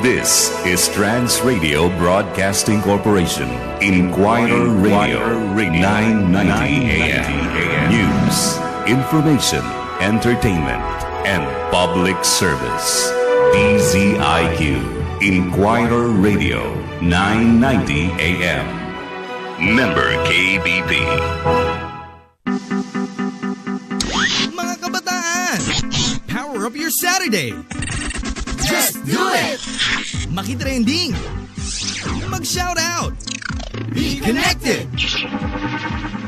This is Trans Radio Broadcasting Corporation. Inquirer Radio, 990 AM. News, information, entertainment, and public service. DZIQ, Inquirer Radio, 990 AM. Member KBP. Mga kabataan, power up your Saturday. Just do it! Makitrending. Mag-shout out. Be connected!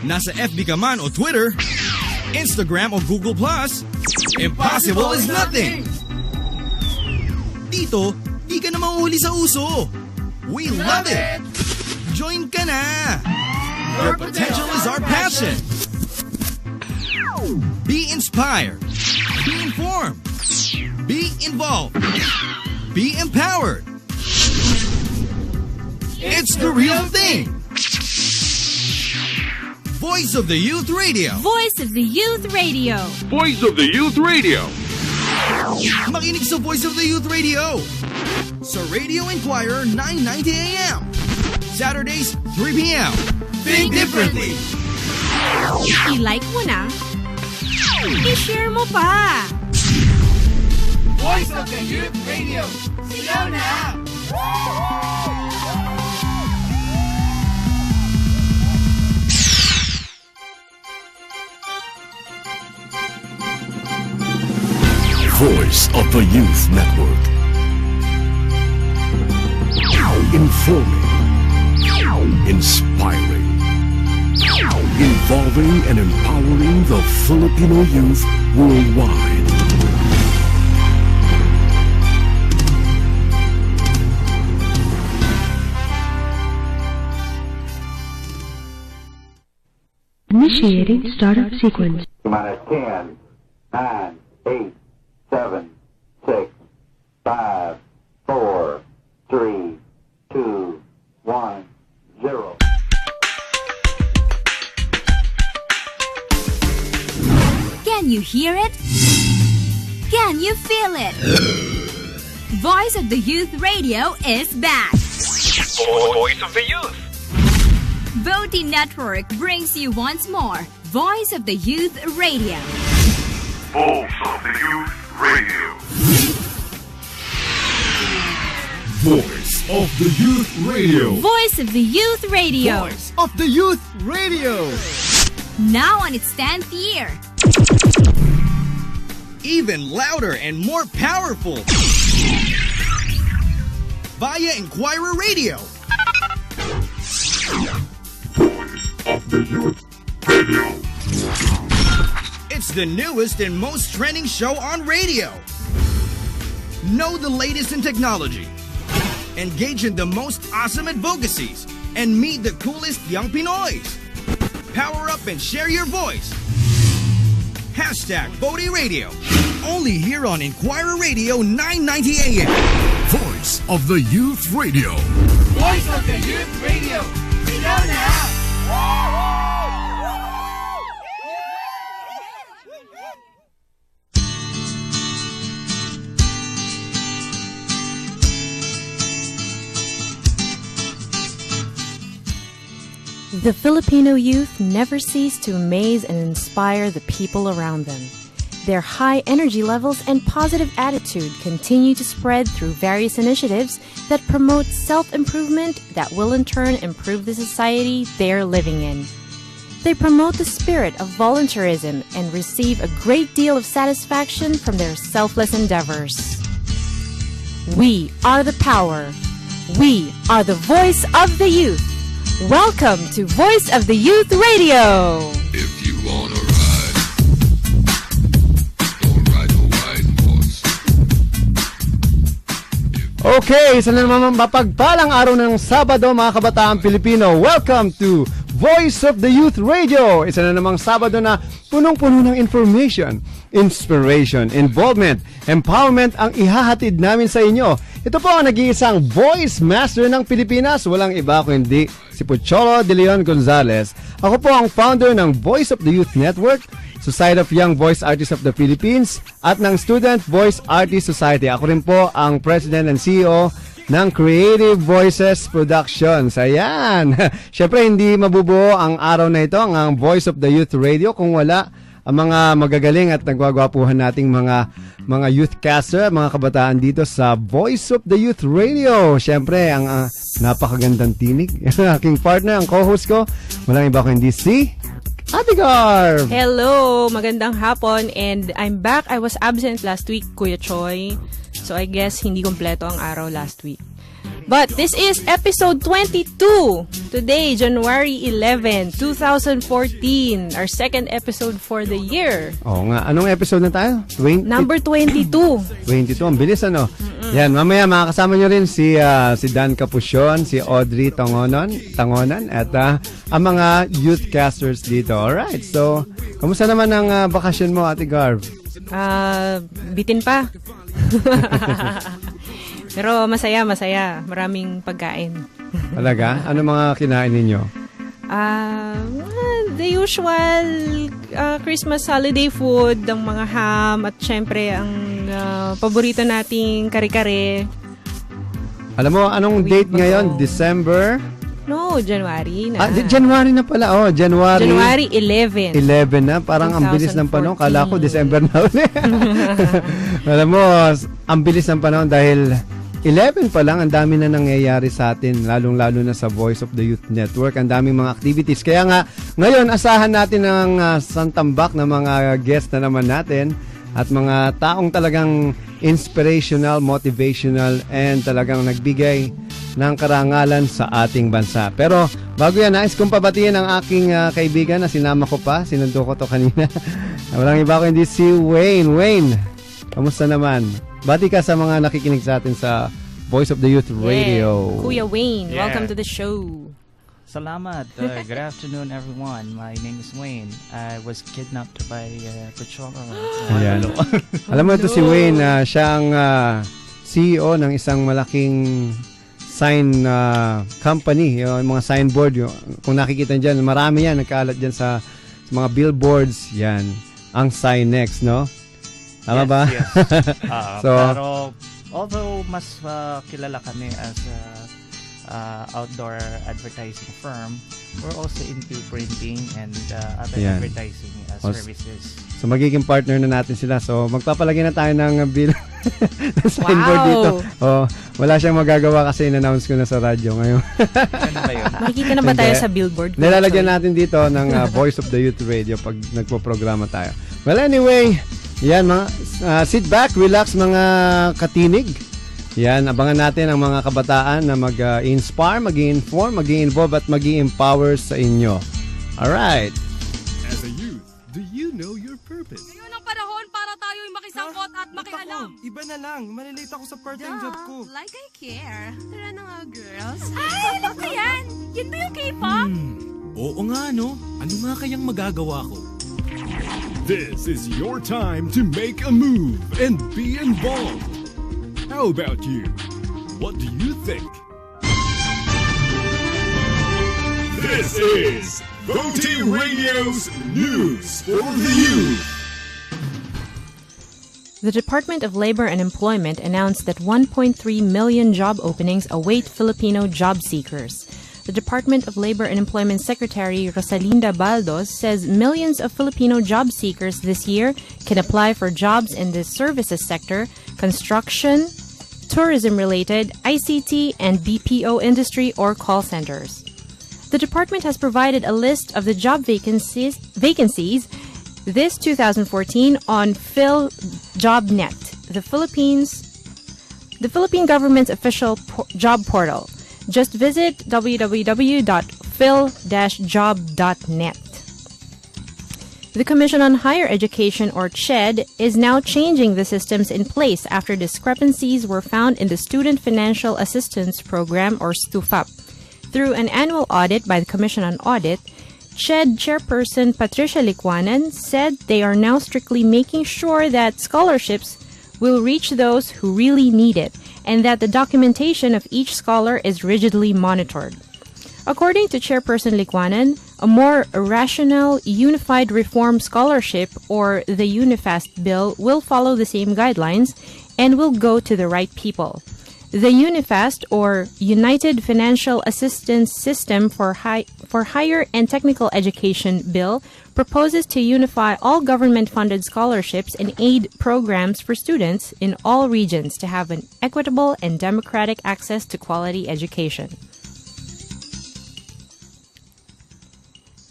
Nasa FB ka man o Twitter, Instagram o Google+, impossible is nothing. Dito, di ka na mauhuli sa uso. We love it! Join ka na! Your potential is our passion. Be inspired. Be informed. Be involved. Be empowered. It's the real thing. Voice of the Youth Radio. Voice of the Youth Radio. Voice of the Youth Radio. Makinig sa Voice of the Youth Radio. Sa Radio Inquirer 990 AM. Saturdays 3 PM. Think differently. I-like mo na. I-share mo pa. Voice of the Youth Radio. Sigaw na! Voice of the Youth Network. Informing, inspiring, involving and empowering the Filipino youth worldwide. Initiating startup sequence. Minus 10, 9, 8, 7, 6, 5, 4, 3, 2, 1, 0. Can you hear it? Can you feel it? Voice of the Youth Radio is back. Voice of the Youth. VOTY Network brings you once more Voice of the Youth Radio. Voice of the Youth Radio. Voice of the Youth Radio. Voice of the Youth Radio. Voice of the Youth Radio. Now on its 10th year. Even louder and more powerful. Via Inquirer Radio. Of the Youth Radio. It's the newest and most trending show on radio. Know the latest in technology. Engage in the most awesome advocacies. And meet the coolest young Pinoys. Power up and share your voice. Hashtag VOTY Radio. Only here on Inquirer Radio 990 AM. Voice of the Youth Radio. Voice of the Youth Radio. Sigaw na! The Filipino youth never cease to amaze and inspire the people around them. Their high energy levels and positive attitude continue to spread through various initiatives that promote self-improvement that will in turn improve the society they're living in. They promote the spirit of volunteerism and receive a great deal of satisfaction from their selfless endeavors. We are the power. We are the voice of the youth. Welcome to Voice of the Youth Radio. If you wanna ride, don't ride the white horse. Okay, isa na naman mapagpalang araw ng Sabado mga kabataang Pilipino. Welcome to Voice of the Youth Radio. Isa na namang Sabado na punong-puno ng information, inspiration, involvement, empowerment ang ihahatid namin sa inyo. Ito po ang nag-iisang voice master ng Pilipinas. Walang iba kundi si Pocholo de Leon Gonzalez. Ako po ang founder ng Voice of the Youth Network. Society of Young Voice Artists of the Philippines at ng Student Voice Artist Society. Ako rin po ang President and CEO ng Creative Voices Productions. Ayan. Siyempre, hindi mabubuo ang araw na ito, ang Voice of the Youth Radio, kung wala ang mga magagaling at nagwagwapuhan nating mga youthcaster, mga kabataan dito sa Voice of the Youth Radio. Siyempre, ang napakagandang tinig. Aking partner, ang co-host ko, walang iba kundi si Ate Garb. Hello, magandang hapon, and I'm back. I was absent last week, Kuya Choi. So I guess hindi kompleto ang araw last week. But this is episode 22. Today, January 11, 2014. Our second episode for the year. Oo nga. Anong episode na tayo? Number 22. 22. Ang bilis, ano? Yan, mamaya makakasama nyo rin si Dan Capusyon, si Audrey Tangonan, at ang mga youthcasters dito. Alright, so, kamusta naman ang bakasyon mo, Ate Garb? Bitin pa. Pero masaya. Maraming pagkain. Talaga? Ano mga kinain ninyo? The usual Christmas holiday food, ang mga ham, at syempre ang paborito nating kare-kare. Alam mo, anong date ngayon? December? No, January na. January na pala. Oh, January 11. 11 na. Parang ang bilis ng panahon. Kala ko December na ulit. Alam mo, ang bilis ng panahon dahil 11 pa lang, ang dami na nangyayari sa atin, lalong-lalo na sa Voice of the Youth Network. Ang daming mga activities. Kaya nga, ngayon, asahan natin ang santambak na mga guest na naman natin at mga taong talagang inspirational, motivational, and talagang nagbigay ng karangalan sa ating bansa. Pero bago yan, nais kong pabatiin ang aking kaibigan na sinama ko pa. Sinundo ko to kanina. Walang iba ko hindi si Wayne. Wayne, kamusta naman? Bati ka sa mga nakikinig sa atin sa Voice of the Youth Radio. Yeah. Kuya Wayne, welcome to the show. Salamat. Good afternoon, everyone. My name is Wayne. I was kidnapped by Pachola. Ayan. Alam mo ito si Wayne, siya ang CEO ng isang malaking sign company, yung mga signboard. Kung nakikita dyan, marami yan, nagkaalat dyan sa mga billboards. Yan, ang Signex, no? Tama ba? Yes. So, pero although mas kilala kami as outdoor advertising firm, we're also into printing and other advertising services. So magiging partner na natin sila. So magpapalagay na tayo ng bill signboard dito. Wala siyang magagawa kasi in-announce ko na sa radyo ngayon. Ano ba yun? Makikita na ba tayo sa billboard? Nilalagyan natin dito ng Voice of the Youth Radio pag nagpo-programa tayo. Well, anyway, yan, mga sit back, relax mga katinig. Yan, abangan natin ang mga kabataan na mag-inspire, mag-inform, mag-involve at mag-empower sa inyo. Alright. As a youth, do you know your purpose? Ngayon ang panahon para tayo'y makisangkot at makialam. Iba na lang. Malilate ako sa part-time job ko. Like I care. Tara na nga, girls. Ay, alam ko yan. Yun ba yung K-pop? Oo nga, no? Ano nga kayang magagawa ko? This is your time to make a move and be involved. How about you? What do you think? This is VOTY Radio's News for the Youth. The Department of Labor and Employment announced that 1.3 million job openings await Filipino job seekers. The Department of Labor and Employment Secretary Rosalinda Baldos says millions of Filipino job seekers this year can apply for jobs in the services sector, construction, tourism-related, ICT, and BPO industry or call centers. The department has provided a list of the job vacancies this 2014 on PhilJobNet, the Philippine government's official job portal. Just visit www.phil-job.net. The Commission on Higher Education, or CHED, is now changing the systems in place after discrepancies were found in the Student Financial Assistance Program, or STUFAP. Through an annual audit by the Commission on Audit, CHED Chairperson Patricia Licuanan said they are now strictly making sure that scholarships will reach those who really need it, and that the documentation of each scholar is rigidly monitored. According to Chairperson Liquanan, a more rational, unified reform scholarship, or the UNIFAST bill, will follow the same guidelines and will go to the right people. The UNIFAST, or United Financial Assistance System for Higher and Technical Education bill, proposes to unify all government-funded scholarships and aid programs for students in all regions to have an equitable and democratic access to quality education.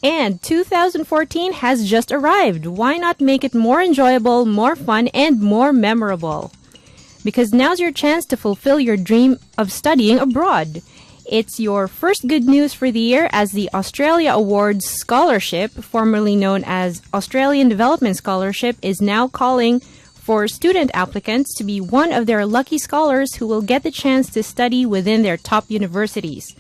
And 2014 has just arrived. Why not make it more enjoyable, more fun, and more memorable? Because now's your chance to fulfill your dream of studying abroad. It's your first good news for the year, as the Australia Awards Scholarship, formerly known as Australian Development Scholarship, is now calling for student applicants to be one of their lucky scholars who will get the chance to study within their top universities.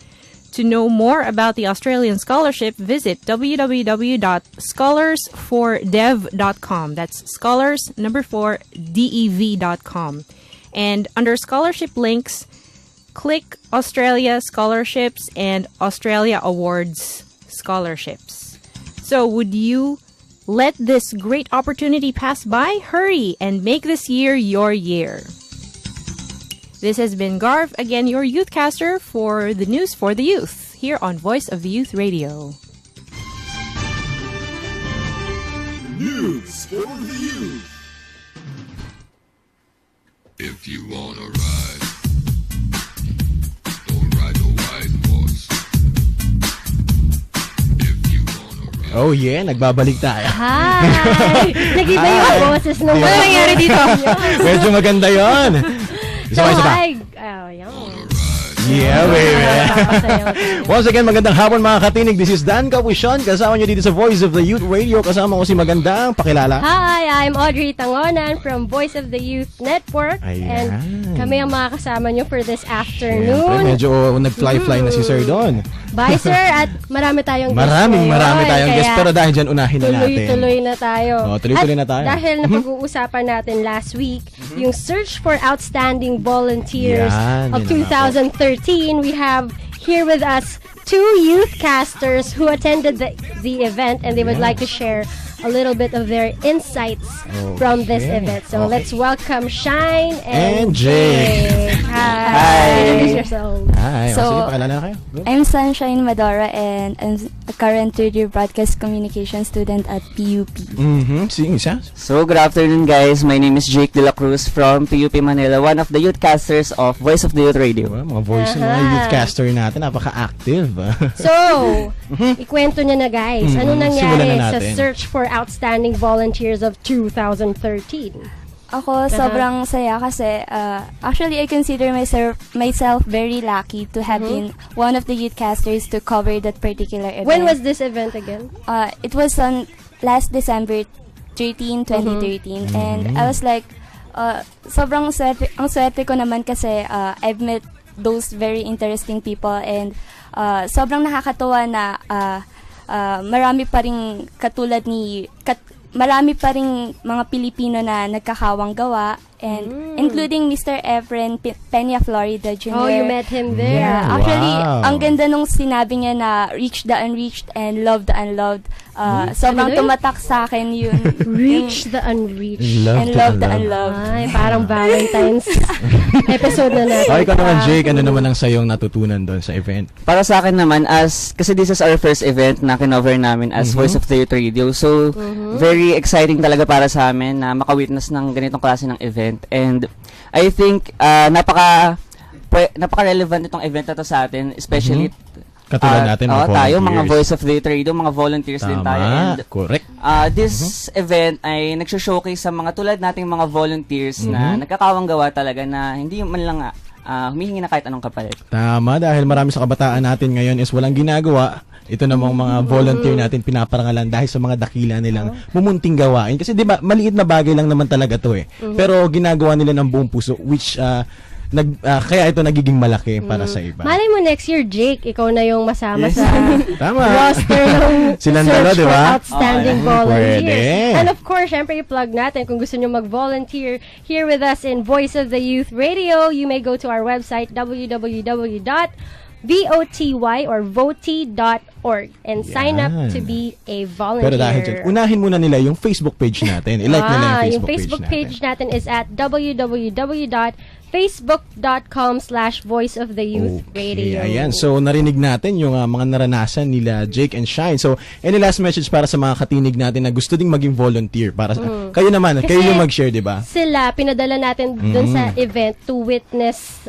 To know more about the Australian Scholarship, visit www.scholarsfordev.com. That's scholars4dev.com. And under scholarship links, click Australia Scholarships and Australia Awards Scholarships. So would you let this great opportunity pass by? Hurry and make this year your year. This has been Garv, again your youthcaster for the news for the youth, here on Voice of the Youth Radio. News for the youth. If you wanna ride, don't ride the white horse. If you wanna ride. Oh yeah, nagbabalik tayo. Hi! Nag-iba yung boses nung ano nangyari dito? Medyo maganda yun. Isa pa. Yeah, baby. Once again, magandang hapon mga katinig. This is Dan Capuchon. Kasama nyo dito sa Voice of the Youth Radio. Kasama ko si Magandang. Pakilala. Hi, I'm Audrey Tangonan from Voice of the Youth Network. Ayan. And kami ang mga kasama nyo for this afternoon. Siyempre, medyo nag-fly-fly na si Sir doon. Bye, Sir. At marami tayong guest Marami tayong guest. Pero dahil dyan, unahin na natin. Tuloy na tayo. Tuloy na tayo. At dahil napag-uusapan natin last week, yung search for outstanding volunteers of 2013, we have here with us two youthcasters who attended the event, and they would like to share a little bit of their insights from this event. So let's welcome Shine and Jake. Hi. Introduce yourself. Hi. So, kayo? I'm Sunshine Madora, and I'm a current third year broadcast communication student at PUP. Sige siya. So, good afternoon guys. My name is Jake De La Cruz from PUP Manila, one of the youthcasters of Voice of the Youth Radio. Mga voice ng mga youthcaster natin, napaka-active. So, ikwento niya na guys, ano nangyari sa search for outstanding volunteers of 2013? Ako, sobrang saya kasi actually I consider myself very lucky to have been one of the youthcasters to cover that particular event. When was this event again? It was on last December 13, 2013. And I was like, sobrang swerte ko naman kasi I've met those very interesting people, and sobrang nakakatuwa na marami pa ring katulad marami pa ring mga Pilipino na nagkakawang gawa, and including Mr. Efren Peña Florida Jr. Oh, you met him there. Yeah, actually, ang ganda nung sinabi niya na reach the unreached and love the unloved. Sobrang tumatak sa akin yun. Reach the unreached and love the unloved. Ay, parang Valentine's episode na natin. Ikaw naman, Jake, ano naman ang sayong natutunan doon sa event? Para sa akin naman, kasi this is our first event na kinover namin as Voice of the Youth Radio. So, very exciting talaga para sa amin na makawitness ng ganitong klase ng event. And I think napaka-relevant itong event na to sa atin, especially katulad natin mga tayo, mga Voice of the Youth Radio, mga volunteers din tayo. And correct. This event ay nagsho-showcase sa mga tulad nating mga volunteers na nagkakawang gawa talaga na hindi man lang humihingi na kahit anong kapalit. Tama, dahil marami sa kabataan natin ngayon is walang ginagawa. Ito namang mga volunteer natin pinaparangalan dahil sa mga dakila nilang mumunting gawain. Kasi di ba, maliit na bagay lang naman talaga to eh. Pero ginagawa nila ng buong puso, which kaya ito nagiging malaki para sa iba. Malay mo next year, Jake, ikaw na yung masama sa Tama. roster ng Silang search diba? for outstanding volunteers. Pwede. And of course, syempre i-plug natin kung gusto nyo mag-volunteer here with us in Voice of the Youth Radio. You may go to our website, www.voiceoftheyouth.com. VOTY or VOTY.org and sign up Yan. to be a volunteer. Pero dahil dyan, unahin muna nila yung Facebook page natin. I-like nila yung Facebook page natin is at www.facebook.com/Voice of the Youth Radio. Ayan. So, narinig natin yung mga naranasan nila Jake and Shine. So, any last message para sa mga katinig natin na gusto ding maging volunteer? Para kayo naman, Kasi kayo yung mag-share, di ba? Sila, pinadala natin dun sa event to witness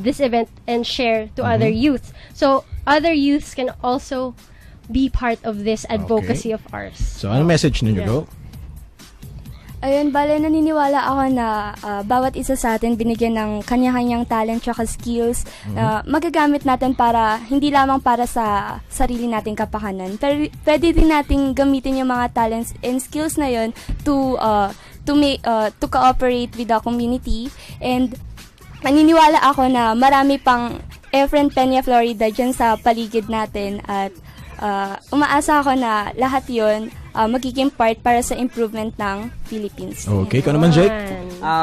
this event and share to other youths. So, other youths can also be part of this advocacy of ours. So, ano message ninyo? Go? Ayun, bale, naniniwala ako na bawat isa sa atin binigyan ng kanya-kanyang talent tsaka skills na magagamit natin para, hindi lamang para sa sarili nating kapakanan. Pero pwede din nating gamitin yung mga talents and skills na yun to cooperate with the community. And naniniwala ako na marami pang Efren Peña, Florida dyan sa paligid natin at umaasa ako na lahat yun magiging part para sa improvement ng Philippines. Okay, ikaw naman, Jake?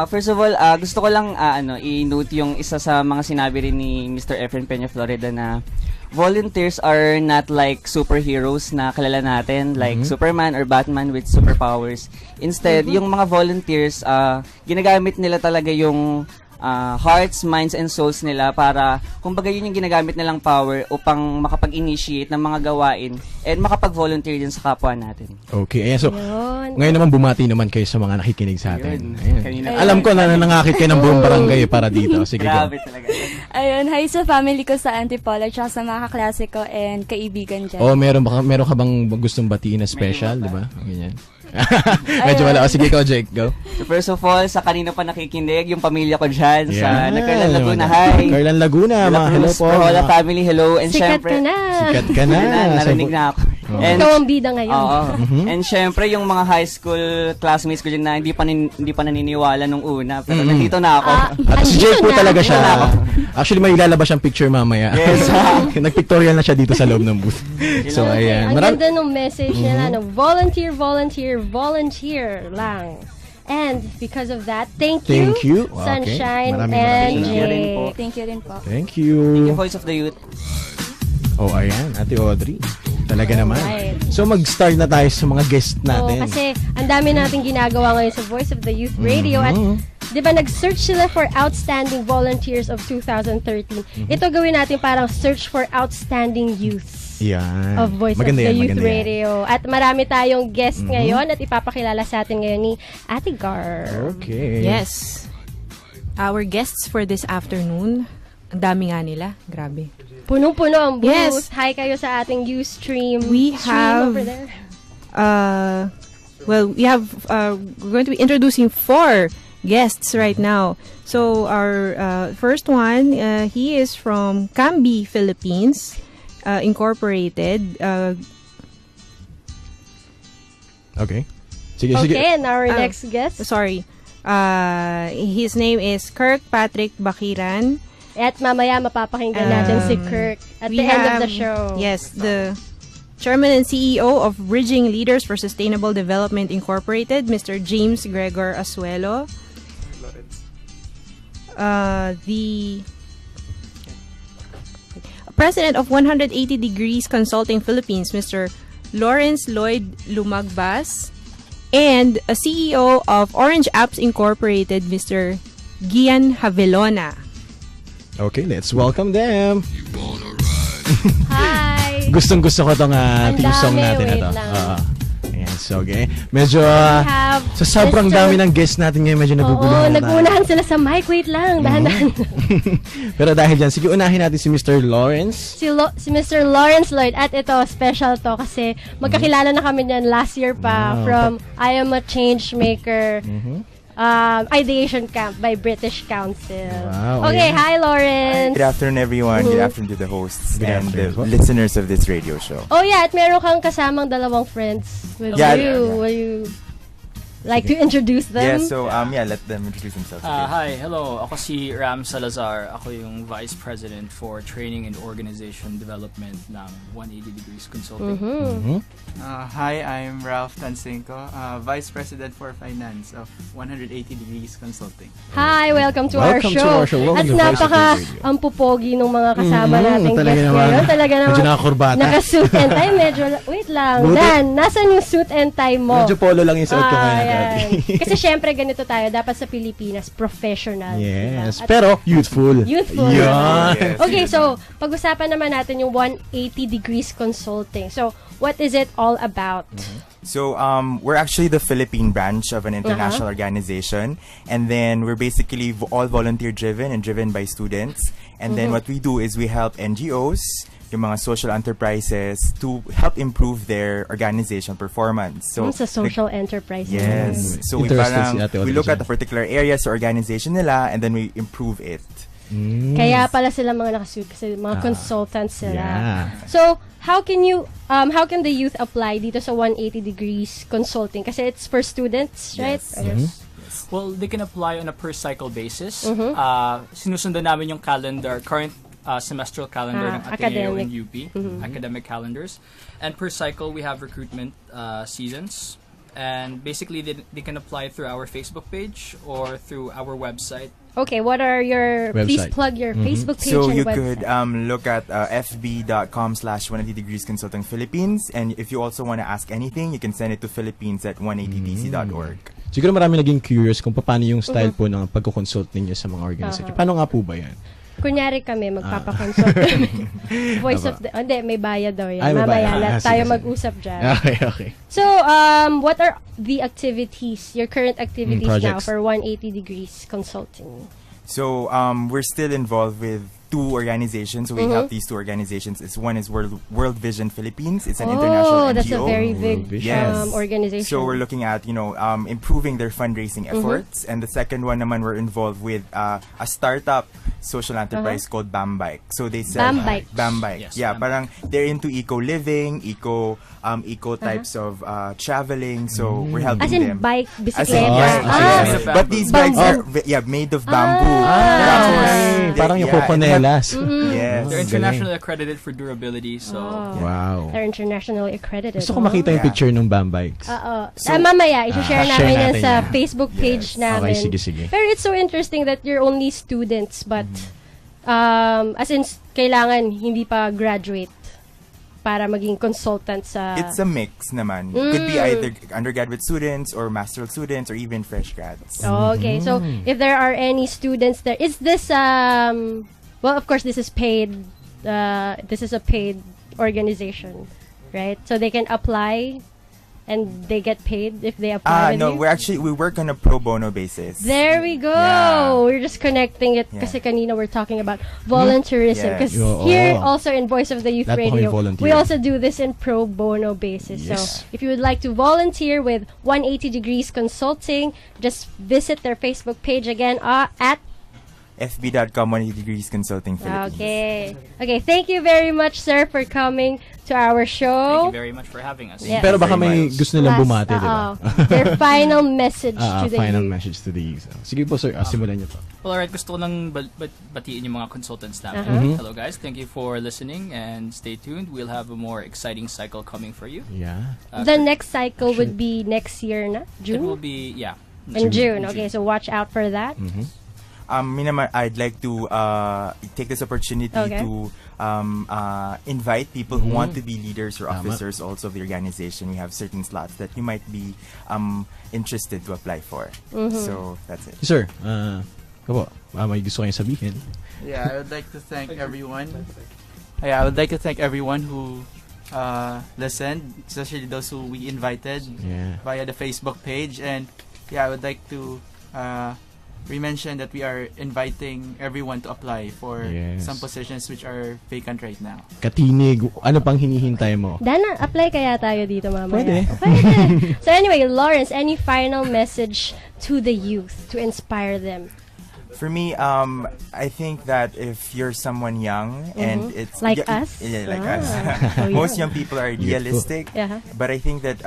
First of all, gusto ko lang i-note yung isa sa mga sinabi rin ni Mr. Efren Peña, Florida na volunteers are not like superheroes na kilala natin, like Superman or Batman with superpowers. Instead, yung mga volunteers, ginagamit nila talaga yung hearts, minds, and souls nila para, kumbaga yun yung ginagamit nilang power upang makapag-initiate ng mga gawain and makapag-volunteer din sa kapwa natin. Okay, ayan. So, ngayon naman bumati naman kayo sa mga nakikinig sa atin. Ayan. Alam ko na nangakit kayo ng buong barangay para dito. Sige, grabe talaga. Ayun, hi sa family ko sa Antipolo tsaka sa mga kaklase ko and kaibigan dyan. Oh, meron ka bang gustong batiin na special, di ba? Ganyan. Medyo wala. Sige, ikaw, Jake. Go. So first of all, sa kanina pa nakikinig, yung pamilya ko dyan sa Carlan Laguna. Hi. Carlan Laguna. Hello po. Hola family, hello. And Sikat syempre, ka na. Sikat ka na. Narinig na ako. And, ikaw ang bida ngayon. And syempre, yung mga high school classmates ko dyan na hindi pa naniniwala nung una. Pero nandito na ako. At si Jake po talaga siya. Actually, may ilalabas siyang picture mamaya. Yes. Nag-pictorial na siya dito sa loob ng booth. So, ayan. Ang ganda ng message nila na volunteer, volunteer, volunteer lang. And because of that, thank you. Sunshine and Jay. Thank you rin po. Thank you. Thank you, Voice of the Youth. Oh, ayan. Ate Audrey. Talaga naman. So, mag-start na tayo sa mga guest natin. Kasi ang dami natin ginagawa ngayon sa Voice of the Youth Radio at di ba nag-search sila for outstanding volunteers of 2013. Ito gawin natin parang search for outstanding youths. Yan. Of Voice maganda of the yan, Youth Radio. At marami tayong guest ngayon at ipapakilala sa atin ngayon ni Ate Gar. Okay. Yes. Our guests for this afternoon, ang dami nga nila. Grabe. Punong-puno ang booth. Yes. Hi kayo sa ating Ustream. We have over there. we're going to be introducing 4 guests right now. So our first one, he is from Cambi, Philippines, Incorporated. Okay. Sige. And our next guest. Sorry. His name is Kirk Patrick Bakiran. At mamaya mapapakinggan natin si Kirk at the end of the show. Yes, the Chairman and CEO of Bridging Leaders for Sustainable Development Incorporated, Mr. James Gregor Asuelo. The President of 180 Degrees Consulting Philippines, Mr. Lawrence Lloyd Lumagbas. And a CEO of Orange Apps Incorporated, Mr. Gian Havelona. Okay, let's welcome them. Hi! Gustong-gusto ko itong theme song natin na ito. Ayan, so okay. Medyo, sa sobrang dami ng guests natin ngayon, medyo naguguluhan na tayo. Nagunahan sila sa mic. Wait lang, dahan-dahan. Pero dahil dyan, sige, unahin natin si Mr. Lawrence. Si Mr. Lawrence Lloyd. At ito, special to kasi magkakilala na kami niyan last year pa from I Am a Change Maker ideation camp by British Council. Wow, okay, hi Lawrence. Good afternoon everyone. Good afternoon to the hosts and the listeners of this radio show. Oh yeah, at meron kang kasamang dalawang friends with you. like to introduce them? Yeah, so let them introduce themselves. Hi, hello. Ako si Ram Salazar. Ako yung Vice President for Training and Organization Development ng 180 Degrees Consulting. Hi, I'm Ralph Tansinko, Vice President for Finance of 180 Degrees Consulting. Hi, welcome to our show. At napaka ang pupogi ng mga kasama nating guest ngayon. Talaga naman naka-suit and tie. Medyo, wait lang. Dan, nasan yung suit and tie mo? Medyo polo lang yung suit ko ngayon. Kasi syempre ganito tayo. Dapat sa Pilipinas, professional. Yes. Diba? Pero youthful. Youthful. Yes. Okay, so pag-usapan naman natin yung 180 Degrees Consulting. So, what is it all about? So, we're actually the Philippine branch of an international organization. And then we're basically all volunteer-driven and driven by students. And then what we do is we help NGOs, yung mga social enterprises, to help improve their organization performance. So, sa social enterprises. Yes. So, we look at the particular areas or organization nila and then we improve it. Kaya pala sila mga nakasuit kasi mga consultants sila. Yeah. So, how can the youth apply dito sa 180 Degrees Consulting? Kasi it's for students, right? Yes. Well, they can apply on a per cycle basis. Sinusundan namin yung calendar, current semestral calendar ng Ateneo and UP, academic calendars. And per cycle, we have recruitment seasons. And basically, they can apply through our Facebook page or through our website. Okay, what are your... Website. Please plug your Facebook page so and you website. could look at fb.com/180 Degrees Consulting Philippines. And if you also want to ask anything, you can send it to philippines@180dc.org. Siguro marami naging curious kung paano yung style po ng pagko-consult ninyo sa mga organization. Paano nga po ba yan? Kunyari kami, magpapakonsult kami. Voice of the... Hindi, may bayad daw yan. Mamaya tayo mag-usap dyan. Okay. So, what are the activities, your current activities now for 180 Degrees Consulting? So, we're still involved with two organizations. So we help these two organizations. One is World Vision Philippines. It's an international NGO. That's a very big organization. So we're looking at, improving their fundraising efforts. And the second one naman, we're involved with a startup social enterprise called Bambike. So they sell Bambike. Yes, parang they're into eco-living, eco types of traveling. So we're helping them. As in bike, bicicleta. But these bikes are made of bamboo. Parang yung coconelas. Yes. They're internationally accredited for durability. So wow. They're internationally accredited. Gusto ko makita yung picture ng bambikes. Mamaya, i-share namin yan sa Facebook page namin. Okay, sige. Pero it's so interesting that you're only students, but as in, kailangan hindi pa graduate para maging consultant sa... It's a mix naman. Could be either undergraduate students or master's students or even fresh grads. Okay, so if there are any students there, is this well, of course, this is paid. This is a paid organization, right? So they can apply, and they get paid if they apply. No, we work on a pro bono basis. There we go. Yeah. We're just connecting it kasi kanina we're talking about volunteerism. Because here also in Voice of the Youth Radio, we also do this in pro bono basis. Yes. So if you would like to volunteer with 180 Degrees Consulting, just visit their Facebook page again at fb.com 180 Degrees Consulting Philippines. Okay, thank you very much, sir, for coming to our show. Thank you very much for having us. Yes. Pero baka may gusto nilang bumati, di ba? Their final message to the final youth. message to the youth. Sige po, sir. Simulan niyo po. Well, alright. Gusto ko lang batiin yung mga consultants namin. Hello, guys. Thank you for listening and stay tuned. We'll have a more exciting cycle coming for you. Yeah. The next cycle would be next year, na? June? It will be, in June. Okay, so watch out for that. I'd like to take this opportunity to invite people who want to be leaders or officers also of the organization. We have certain slots that you might be interested to apply for. So that's it. Sir, may gusto kayong sabihin? Yeah, I would like to thank everyone. I would like to thank everyone who listened, especially those who we invited via the Facebook page. And I would like to we mentioned that we are inviting everyone to apply for some positions which are vacant right now. Katinig, ano pang hinihintay mo? Dana, apply kaya tayo dito mamaya. Pwede. So anyway, Lawrence, any final message to the youth to inspire them? For me, I think that if you're someone young and it's like us, us. Most young people are idealistic, but I think that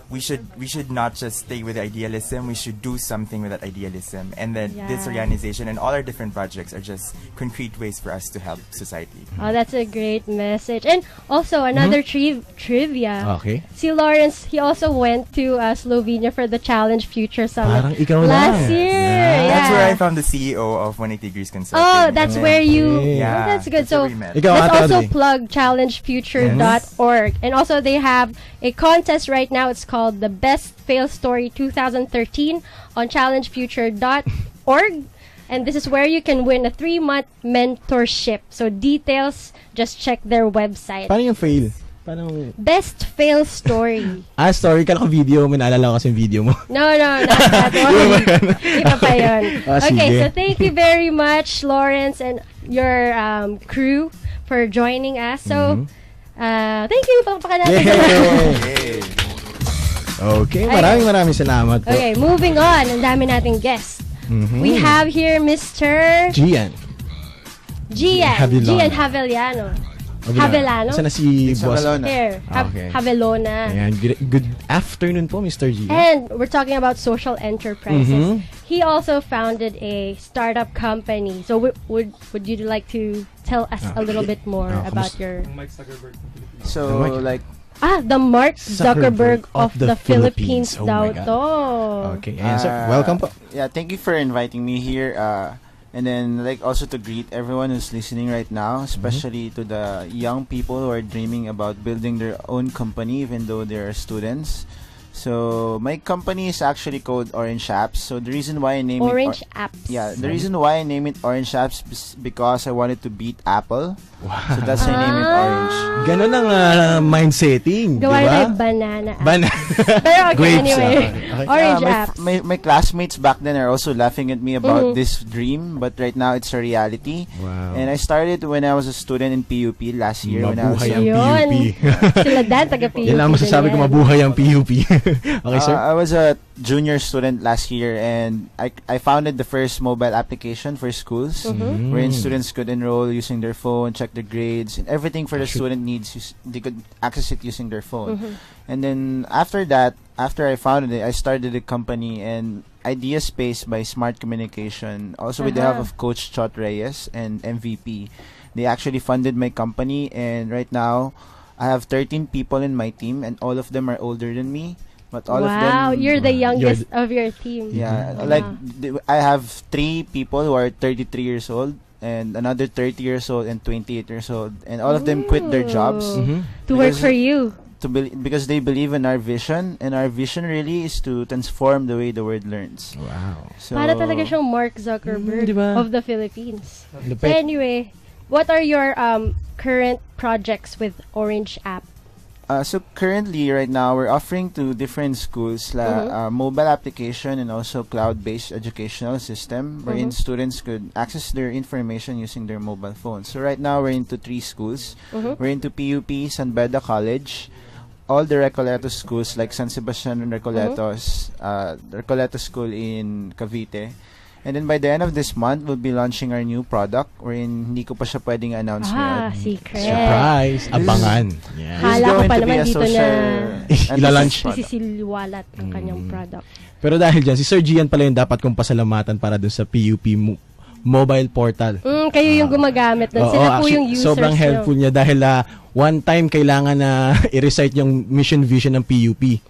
we should not just stay with idealism. We should do something with that idealism. And then this organization and all our different projects are just concrete ways for us to help society. Oh, that's a great message. And also another trivia. Okay. Si Lawrence, he also went to Slovenia for the Challenge Future Summit Parang ikaw last lang. year. Yeah. That's where I found the CEO of 180 Degrees Consulting. Oh, that's where you. Yeah, Oh, that's good. So where we met. let's also plug challengefuture.org. And also they have a contest right now. It's called the Best Fail Story 2013 on challengefuture.org. And this is where you can win a 3-month mentorship. So details, just check their website. Paano yung fail? Paano? Best fail story. Story. Kala ko video. May naalala ko kasi yung video mo. No, not that one. Iba pa yun. Okay, sige. so thank you very much, Lawrence, and your crew for joining us. So, thank you. Palakpakan natin. Okay, maraming salamat po. Okay, moving on. Ang dami nating guests. We have here Mr. Gian Havellano. Havellano? Sana si Boss? Here. Okay. Havellona. Ayan, good afternoon po, Mr. Gian. And we're talking about social enterprises. He also founded a startup company. So would you like to tell us a little bit more about your... So, like... the Mark Zuckerberg of the Philippines daw to. Okay, sir, welcome po. Yeah, thank you for inviting me here. And then, like, also to greet everyone who's listening right now, especially to the young people who are dreaming about building their own company, even though they are students. So, my company is actually called Orange Apps. So, the reason why I name Orange Apps. Yeah, the reason why I name it Orange Apps is because I wanted to beat Apple. Wow. So, that's why I name it Orange. Ganon ang mind setting, Gawa diba? na banana apps. Pero okay, grapes, anyway. Okay. Orange Apps. My classmates back then are also laughing at me about this dream, but right now it's a reality. Wow. And I started when I was a student in PUP last year. Mabuhay ang PUP. Sila Dan, taga-PUP. Yan lang masasabi ko, mabuhay ang PUP. Okay, sir? I was a junior student last year, and I founded the first mobile application for schools, wherein students could enroll using their phone, check their grades, and everything for the student needs. They could access it using their phone. And then after that, after I founded it, I started a company and Idea Space by Smart Communication, also with the help of Coach Chot Reyes and MVP. They actually funded my company, and right now I have 13 people in my team, and all of them are older than me. But all of them... Wow, you're the youngest of your team. Yeah, like I have 3 people who are 33 years old, and another 30 years old and 28 years old, and all of them quit their jobs to work for you. Because they believe in our vision, and our vision really is to transform the way the world learns. Wow. So, para talaga siyang Mark Zuckerberg diba? of the Philippines. So anyway, what are your current projects with Orange App? So currently, right now, we're offering to different schools mobile application and also cloud-based educational system wherein students could access their information using their mobile phones. So right now, we're into 3 schools. We're into PUP, San Beda College, all the Recoletos schools like San Sebastian Recoletos, Recoletos School in Cavite. And then by the end of this month, we'll be launching our new product wherein hindi ko pa siya pwedeng announce ngayon. Secret. Surprise! Abangan. Yeah. Hala ko pa naman dito na ilalunch. Isisiliwalat ang kanyang product. Pero dahil dyan, si Sir Gian pala yung dapat kong pasalamatan para dun sa PUP mobile portal. Kayo yung gumagamit nun. Sila po yung users. Sobrang helpful niya dahil one time kailangan na i-recite yung mission vision ng PUP.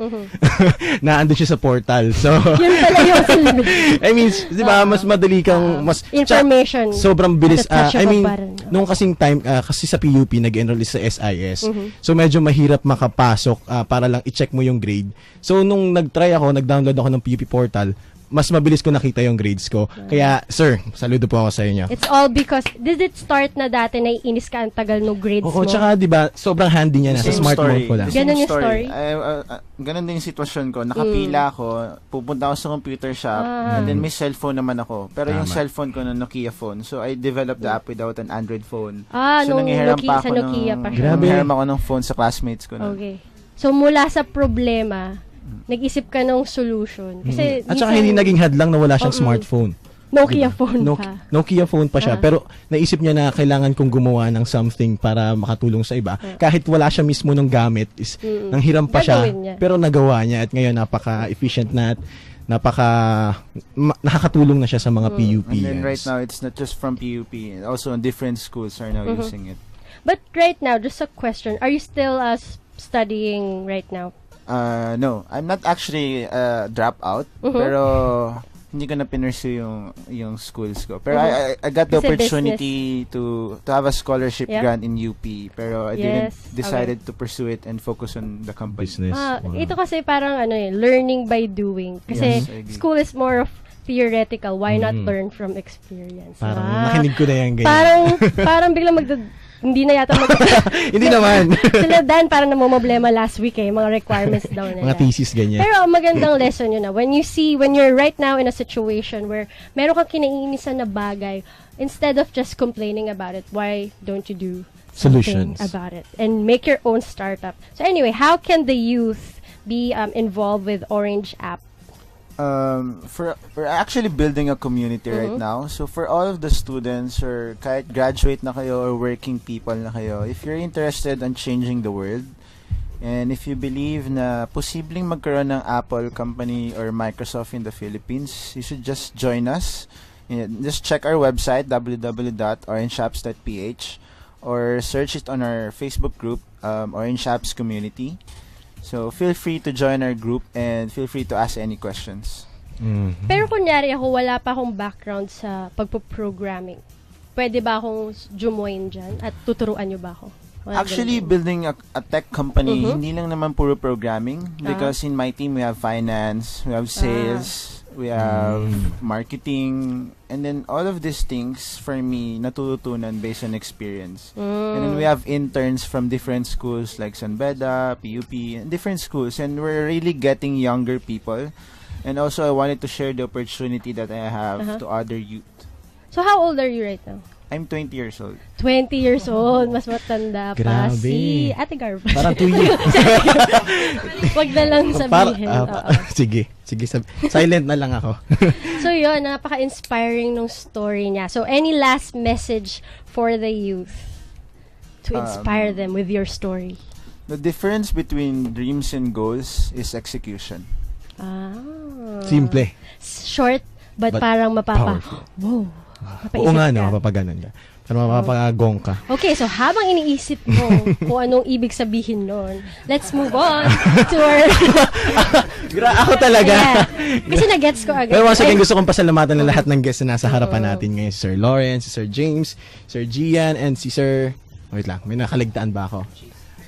Na andun siya sa portal. So yun pala yung I mean, di ba, mas madali kang mas information. Sobrang bilis. I mean, nung kasing time kasi sa PUP nag-enroll sa SIS. So medyo mahirap makapasok para lang i-check mo yung grade. So nung nag-download ako ng PUP portal, mas mabilis ko nakita yung grades ko. Kaya, sir, saludo po ako sa inyo. It's all because, did it start na dati na iinis ka ang tagal ng grades mo? Oo, tsaka diba, sobrang handy niya na sa smartphone ko lang. Ganun yung story? Ganun din yung sitwasyon ko. Nakapila ako, pupunta ako sa computer shop, and then may cellphone naman ako. Pero yung cellphone ko na Nokia phone. So, I developed the app without an Android phone. So, nangihiram pa ako nangihiram ako ng phone sa classmates ko. Okay. So, mula sa problema, nag-isip ka ng solution. Kasi at saka hindi naging hadlang na wala siyang smartphone. Nokia phone pa. Nokia phone pa siya, pero naisip niya na kailangan kong gumawa ng something para makatulong sa iba. Kahit wala siya mismo ng gamit, nanghiram pa siya, pero nagawa niya at ngayon napaka-efficient na at nakakatulong na siya sa mga PUP. And then right now, it's not just from PUP. Also, different schools are now using it. But right now, just a question. Are you still studying right now? No. I'm not actually dropout. Pero hindi ko na pinursue yung schools ko. Pero I got the opportunity to have a scholarship grant in UP. Pero I didn't decided to pursue it and focus on the company. Business. Ito kasi parang learning by doing. Kasi school is more of theoretical. Why not learn from experience? Parang nakinig ko na yan ganyan. Parang biglang hindi na yata Hindi naman. Sila Dan parang namumblema last week mga requirements daw nila. Mga thesis ganyan. Pero ang magandang lesson yun na when you're right now in a situation where meron kang kinaiinisan na bagay, instead of just complaining about it, why don't you do something about it and make your own startup? So anyway, how can the youth be involved with Orange app? We're actually building a community right now. So for all of the students or kahit graduate na kayo or working people na kayo, if you're interested in changing the world, and if you believe na posibleng magkaroon ng Apple company or Microsoft in the Philippines, you should just join us. Just check our website, www.orangeapps.ph, or search it on our Facebook group, Orange Apps Community. So, feel free to join our group and feel free to ask any questions. Pero kunyari ako, wala pa akong background sa pagpo-programming. Pwede ba akong jumoin dyan at tuturuan nyo ba ako? Actually, building a tech company, hindi lang naman puro programming. Because in my team, we have finance, we have sales, we have marketing, and then all of these things, for me, natututunan based on experience. And then we have interns from different schools like San Beda, PUP, and different schools. And we're really getting younger people. And also, I wanted to share the opportunity that I have to other youth. So, how old are you right now? I'm 20 years old. 20 years old. Mas matanda pa si Ate Garba. Parang 2 years. Wag na lang sabihin. Sige. Silent na lang ako. So yun, napaka-inspiring nung story niya. So any last message for the youth to inspire them with your story? The difference between dreams and goals is execution. Simple. Short, but parang powerful. Wow. Oo nga, mapapaganon ka. Pero mapapagong ka. Okay, so habang iniisip mo kung anong ibig sabihin nun, let's move on to our... Ako talaga. Kasi na-gets ko agad. Pero once again, gusto kong pasalamatan na lahat ng guests na nasa harapan natin ngayon. Si Sir Lawrence, si Sir James, Sir Gian, and si Sir... Wait lang, may nakaligtaan ba ako?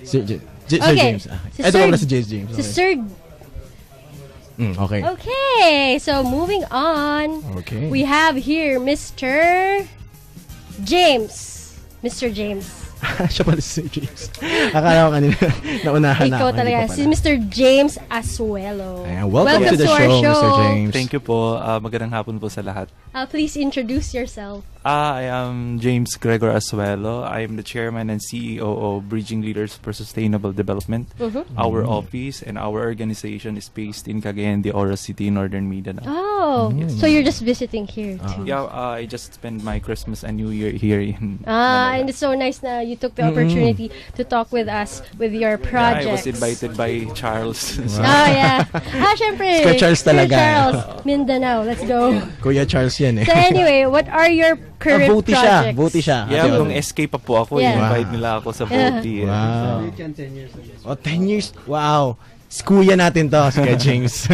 Sir James. Ito pala si James. Si Sir... Okay. Okay, so moving on. Okay. We have here Mr. James. Mr. James. Siya pala si Sir James. Akala ko kanina naunahan na. Ikaw talaga. Si Mr. James Asuelo. Welcome to the show, Mr. James. Thank you po. Magandang hapon po sa lahat. Please introduce yourself. I am James Gregor Asuelo. I am the chairman and CEO of Bridging Leaders for Sustainable Development. Our office and our organization is based in Cagayan de Oro City, Northern Mindanao. Oh, so you're just visiting here too? Yeah, I just spent my Christmas and New Year here in and it's so nice na you took the opportunity to talk with us with your projects. Yeah, I was invited by Charles. Oh, yeah. Syempre. Sir Charles talaga. Sir Charles, Mindanao. Let's go. Kuya Charles yan eh. So anyway, what are your current projects? Voty siya. Yeah, nung SK pa po ako, invite nila ako sa Voty. Wow. 10 years. Wow. Kuya natin to, si James.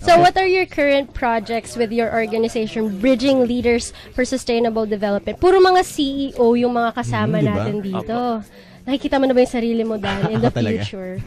So what are your current projects with your organization, Bridging Leaders for Sustainable Development? Puro mga CEO yung mga kasama natin dito. Nakikita mo na ba yung sarili mo, Dan, in the future?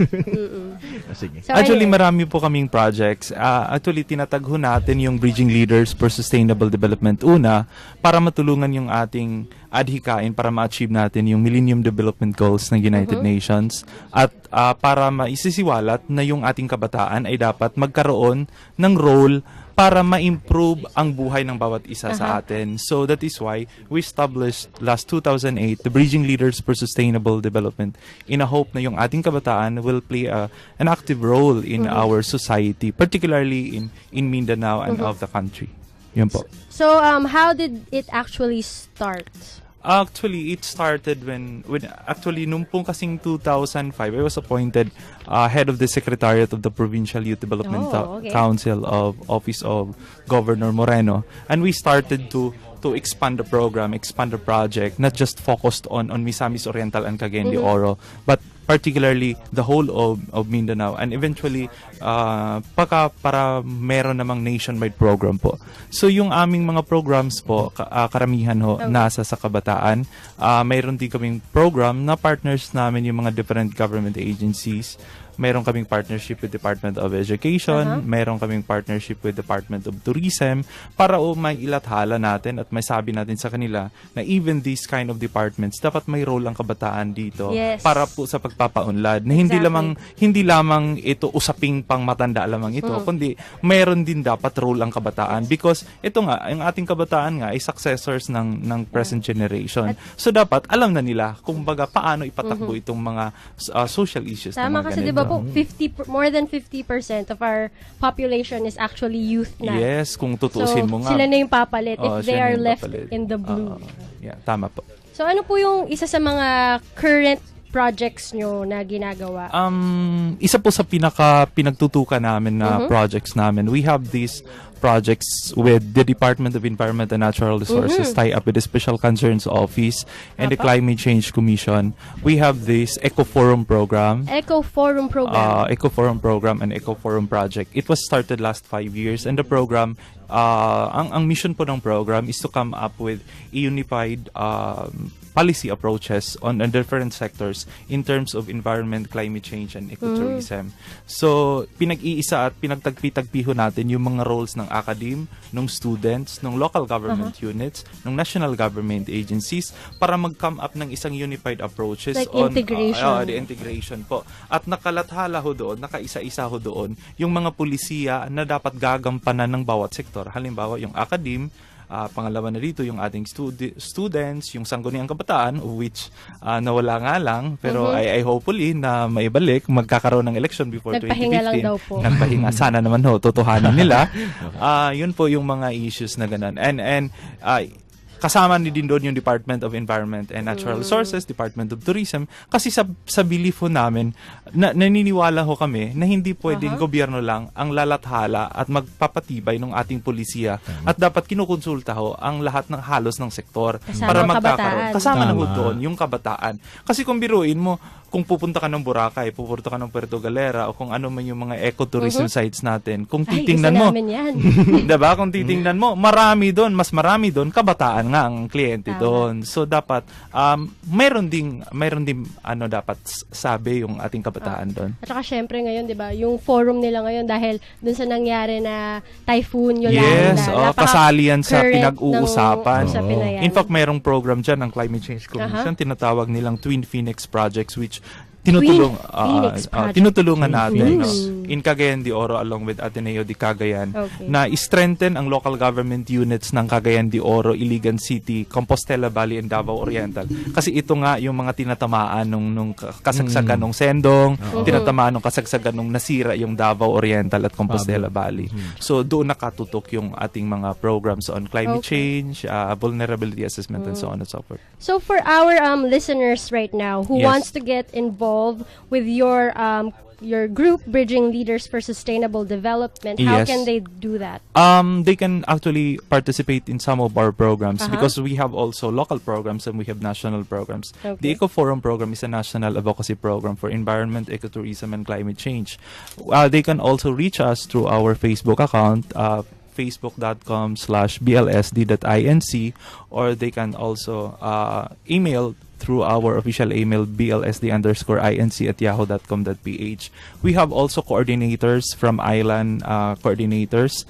Sige. So, actually, marami po kaming projects. Actually, tinatagho natin yung Bridging Leaders for Sustainable Development. Una, para matulungan yung ating adhikain para ma-achieve natin yung Millennium Development Goals ng United Nations. At para maisisiwalat na yung ating kabataan ay dapat magkaroon ng role para ma-improve ang buhay ng bawat isa sa atin. So that is why we established last 2008 the Bridging Leaders for Sustainable Development in a hope na yung ating kabataan will play an active role in our society, particularly in Mindanao and of the country. Yun po. So, how did it actually start? Actually, it started when actually nung pong kasing 2005, I was appointed head of the Secretariat of the Provincial Youth Development Council of Office of Governor Moreno, and we started to expand the program, expand the project, not just focused on Misamis Oriental and Cagayan de Oro, but particularly the whole of Mindanao, and eventually para meron namang nationwide program po. So yung aming mga programs po, karamihan ho nasa sa kabataan. Mayroon din kaming program na partners namin yung mga different government agencies. Meron kaming partnership with Department of Education, meron kaming partnership with Department of Tourism para may ilathala natin at may sabi natin sa kanila na even these kind of departments dapat may role ang kabataan dito para po sa pagpapaunlad. Na hindi lamang ito usaping pang matanda lamang ito, kundi meron din dapat role ang kabataan because ito nga, ang ating kabataan nga ay successors ng present generation. So dapat alam na nila kung baga paano ipatakbo itong mga social issues. Tama kasi diba more than 50% of our population is actually youth na. Yes, kung tutuusin mo nga. Sila na yung papalit if they are left in the blue. Tama po. So ano po yung isa sa mga current projects nyo na ginagawa? Isa po sa pinagtutukan namin na projects namin. We have these projects with the Department of Environment and Natural Resources, tie up with the Special Concerns Office and the Climate Change Commission. We have this Eco Forum program. Eco Forum program. Eco Forum program and Eco Forum project. It was started last 5 years, and the program, ang mission po ng program is to come up with a unified policy approaches on different sectors in terms of environment, climate change, and ecotourism. So, pinag-iisa at pinagtagpi-tagpiho natin yung mga roles ng academe, ng students, ng local government units, ng national government agencies para mag-come up ng isang unified approaches like on integration. The integration po. At nakalathala ho doon, nakaisa-isa ho doon yung mga pulisiya na dapat gagampanan ng bawat sektor. Halimbawa, yung academe, pangalawa na dito yung ating students, yung sangguniang kabataan, which nawala nga lang, pero I hopefully na maibalik, magkakaroon ng election before 2015. Nagpahinga lang daw po. Nagpahinga. Sana naman ho, totohanan nila. Yun po yung mga issues na ganun. And kasama din doon yung Department of Environment and Natural Resources, Department of Tourism, kasi sa belief ho namin, naniniwala ho kami na hindi pwedeng gobyerno lang ang lalathala at magpapatibay ng ating pulisiya at dapat kinukonsulta ho ang lahat ng halos ng sektor para magkakaroon. Kasama na ho doon yung kabataan. Kasi kung biruin mo, kung pupunta ka ng Boracay, pupunta ka ng Puerto Galera, o kung ano man yung mga ecotourism sites natin, kung titingnan mo, diba? Kung titingnan mo, marami doon, mas marami doon, kabataan nga ang kliyente doon. So dapat mayroon ding dapat sabi yung ating kabataan doon. At saka syempre ngayon, 'di ba, yung forum nila ngayon dahil doon sa nangyari na typhoon Yolanda. Yes, kasali yan sa pinag-uusapan. In fact, mayroong program diyan ng Climate Change Commission, tinatawag nilang Twin Phoenix Projects, which tinutulungan natin in Cagayan de Oro along with Ateneo de Cagayan na i-strengthen ang local government units ng Cagayan de Oro, Iligan City, Compostela Valley, and Davao Oriental. Kasi ito nga yung mga tinatamaan nung kasagsagan ng Sendong, tinatamaan ng kasagsagan nung nasira yung Davao Oriental at Compostela Valley. So doon nakatutok yung ating mga programs on climate change, vulnerability assessment, and so on and so forth. So for our listeners right now who wants to get involved with your group, Bridging Leaders for Sustainable Development, how can they do that? They can actually participate in some of our programs because we have also local programs and we have national programs. The Eco Forum program is a national advocacy program for environment, ecotourism, and climate change. They can also reach us through our Facebook account, facebook.com/blsd.inc, or they can also email through our official email blsd_inc@yahoo.com.ph. We have also coordinators from Island coordinators.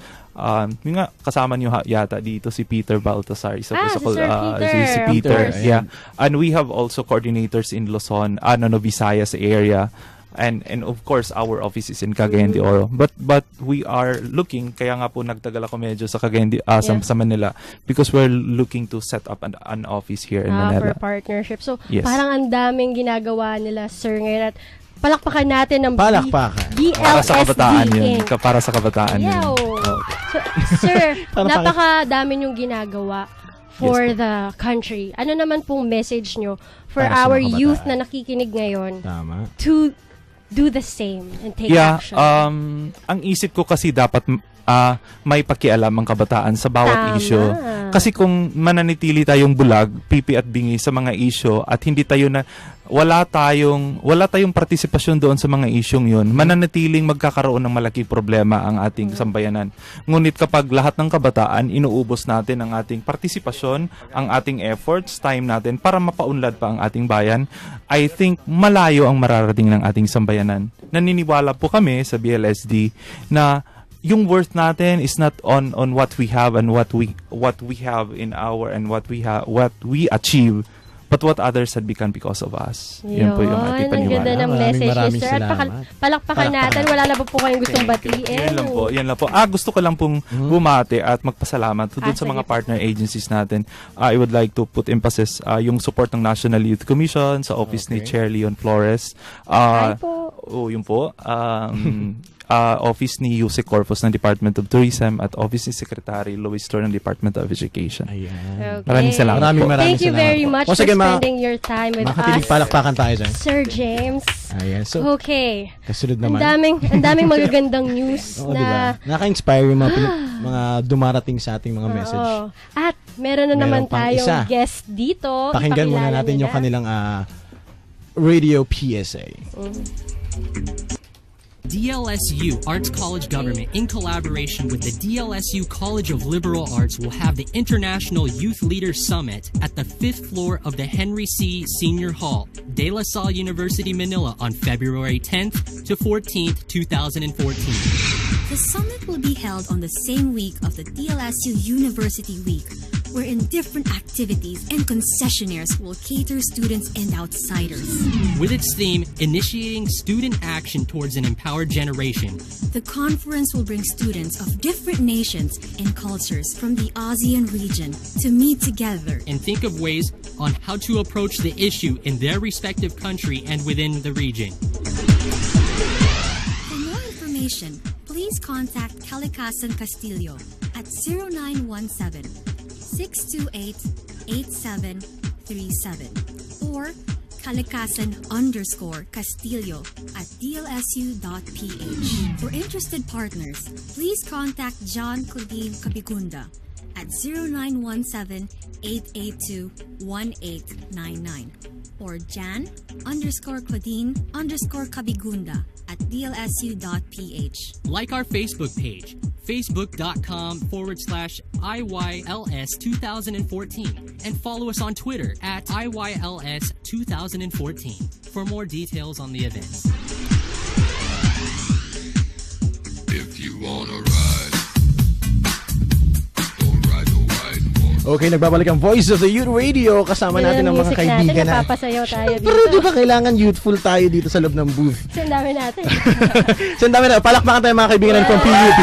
Yung nga, kasama nyo yata dito si Peter Baltasar. Si Peter. Yeah. And we have also coordinators in Luzon, Visayas area. And of course our office is in Cagayan de Oro, but we are looking, kaya nga po nagtagal ako medyo sa Cagayan de sa Manila, because we're looking to set up an office here in Manila for partnership. So parang ang daming ginagawa nila, sir, ngayon, at palakpakan natin ng BLSD para sa kabataan yun. Para sa kabataan yun. So, sir, napakadami niyong ginagawa for the country. Ano naman pong message nyo for Para sa our mga youth kabataan. na nakikinig ngayon Tama. to do the same and take Yeah, action? ang isip ko kasi dapat may pakialam ang kabataan sa bawat Tama. issue. Kasi kung mananitili tayong bulag, pipi at bingi sa mga issue at hindi tayo na wala tayong partisipasyon doon sa mga isyong yun, mananatiling magkakaroon ng malaking problema ang ating sambayanan. Ngunit kapag lahat ng kabataan, inuubos natin ang ating partisipasyon, ang ating efforts, time natin para mapaunlad pa ang ating bayan, I think malayo ang mararating ng ating sambayanan. Naniniwala po kami sa BLSD na yung worth natin is not on what we have and what we have in our and what we achieve, but what others had become because of us. Yun po yung ating paniwala. Ang ganda ng message, maraming sir. At salamat. palakpakan natin. Wala na po kayong gustong batiin? Yan lang po. Gusto ko lang pong bumati at magpasalamat doon sa mga partner agencies natin. I would like to put emphasis yung support ng National Youth Commission sa office ni Chair Leon Flores. Yun po. Office ni Yusek Corpus ng Department of Tourism at Office ni Secretary Louis Tor ng Department of Education. Okay. Maraming salamat po. Thank you very much for spending your time with us. Palakpakan tayo dyan. Sir James. Ayan. So, okay. Kasunod naman. Ang daming magagandang news Oo, na... diba? Naka-inspire yung mga dumarating sa ating mga message. Oo. At meron na naman pang tayong isa. guest dito. Pakinggan muna natin yung kanilang radio PSA. DLSU Arts College Government, in collaboration with the DLSU College of Liberal Arts, will have the International Youth Leaders Summit at the 5th floor of the Henry C. Senior Hall, De La Salle University, Manila, on February 10th to 14th, 2014. The summit will be held on the same week of the DLSU University Week, wherein different activities and concessionaires will cater students and outsiders. With its theme, Initiating Student Action Towards an Empowered Generation, The conference will bring students of different nations and cultures from the ASEAN region to meet together and think of ways on how to approach the issue in their respective country and within the region. For more information, please contact Calikasan Castillo at 0917-628-8737 or Calikasan_Castillo at dlsu.ph. For interested partners, please contact John Claudine Cabigunda at 0917-882-1899 or Jan_Claudine_Cabigunda at dlsu.ph. Like our Facebook page, facebook.com/IYLS 2014, and follow us on Twitter at IYLS 2014 for more details on the events. If you wanna ride, don't ride the white horse. Okay, nagbabalik ang Voice of the Youth Radio. Kasama natin ang mga kaibigan na. Napapasayaw tayo dito. Pero di ba kailangan youthful tayo dito sa loob ng booth? Kasi ang dami natin. So, ang dami na. Palakpakan tayo mga kaibigan from PUP.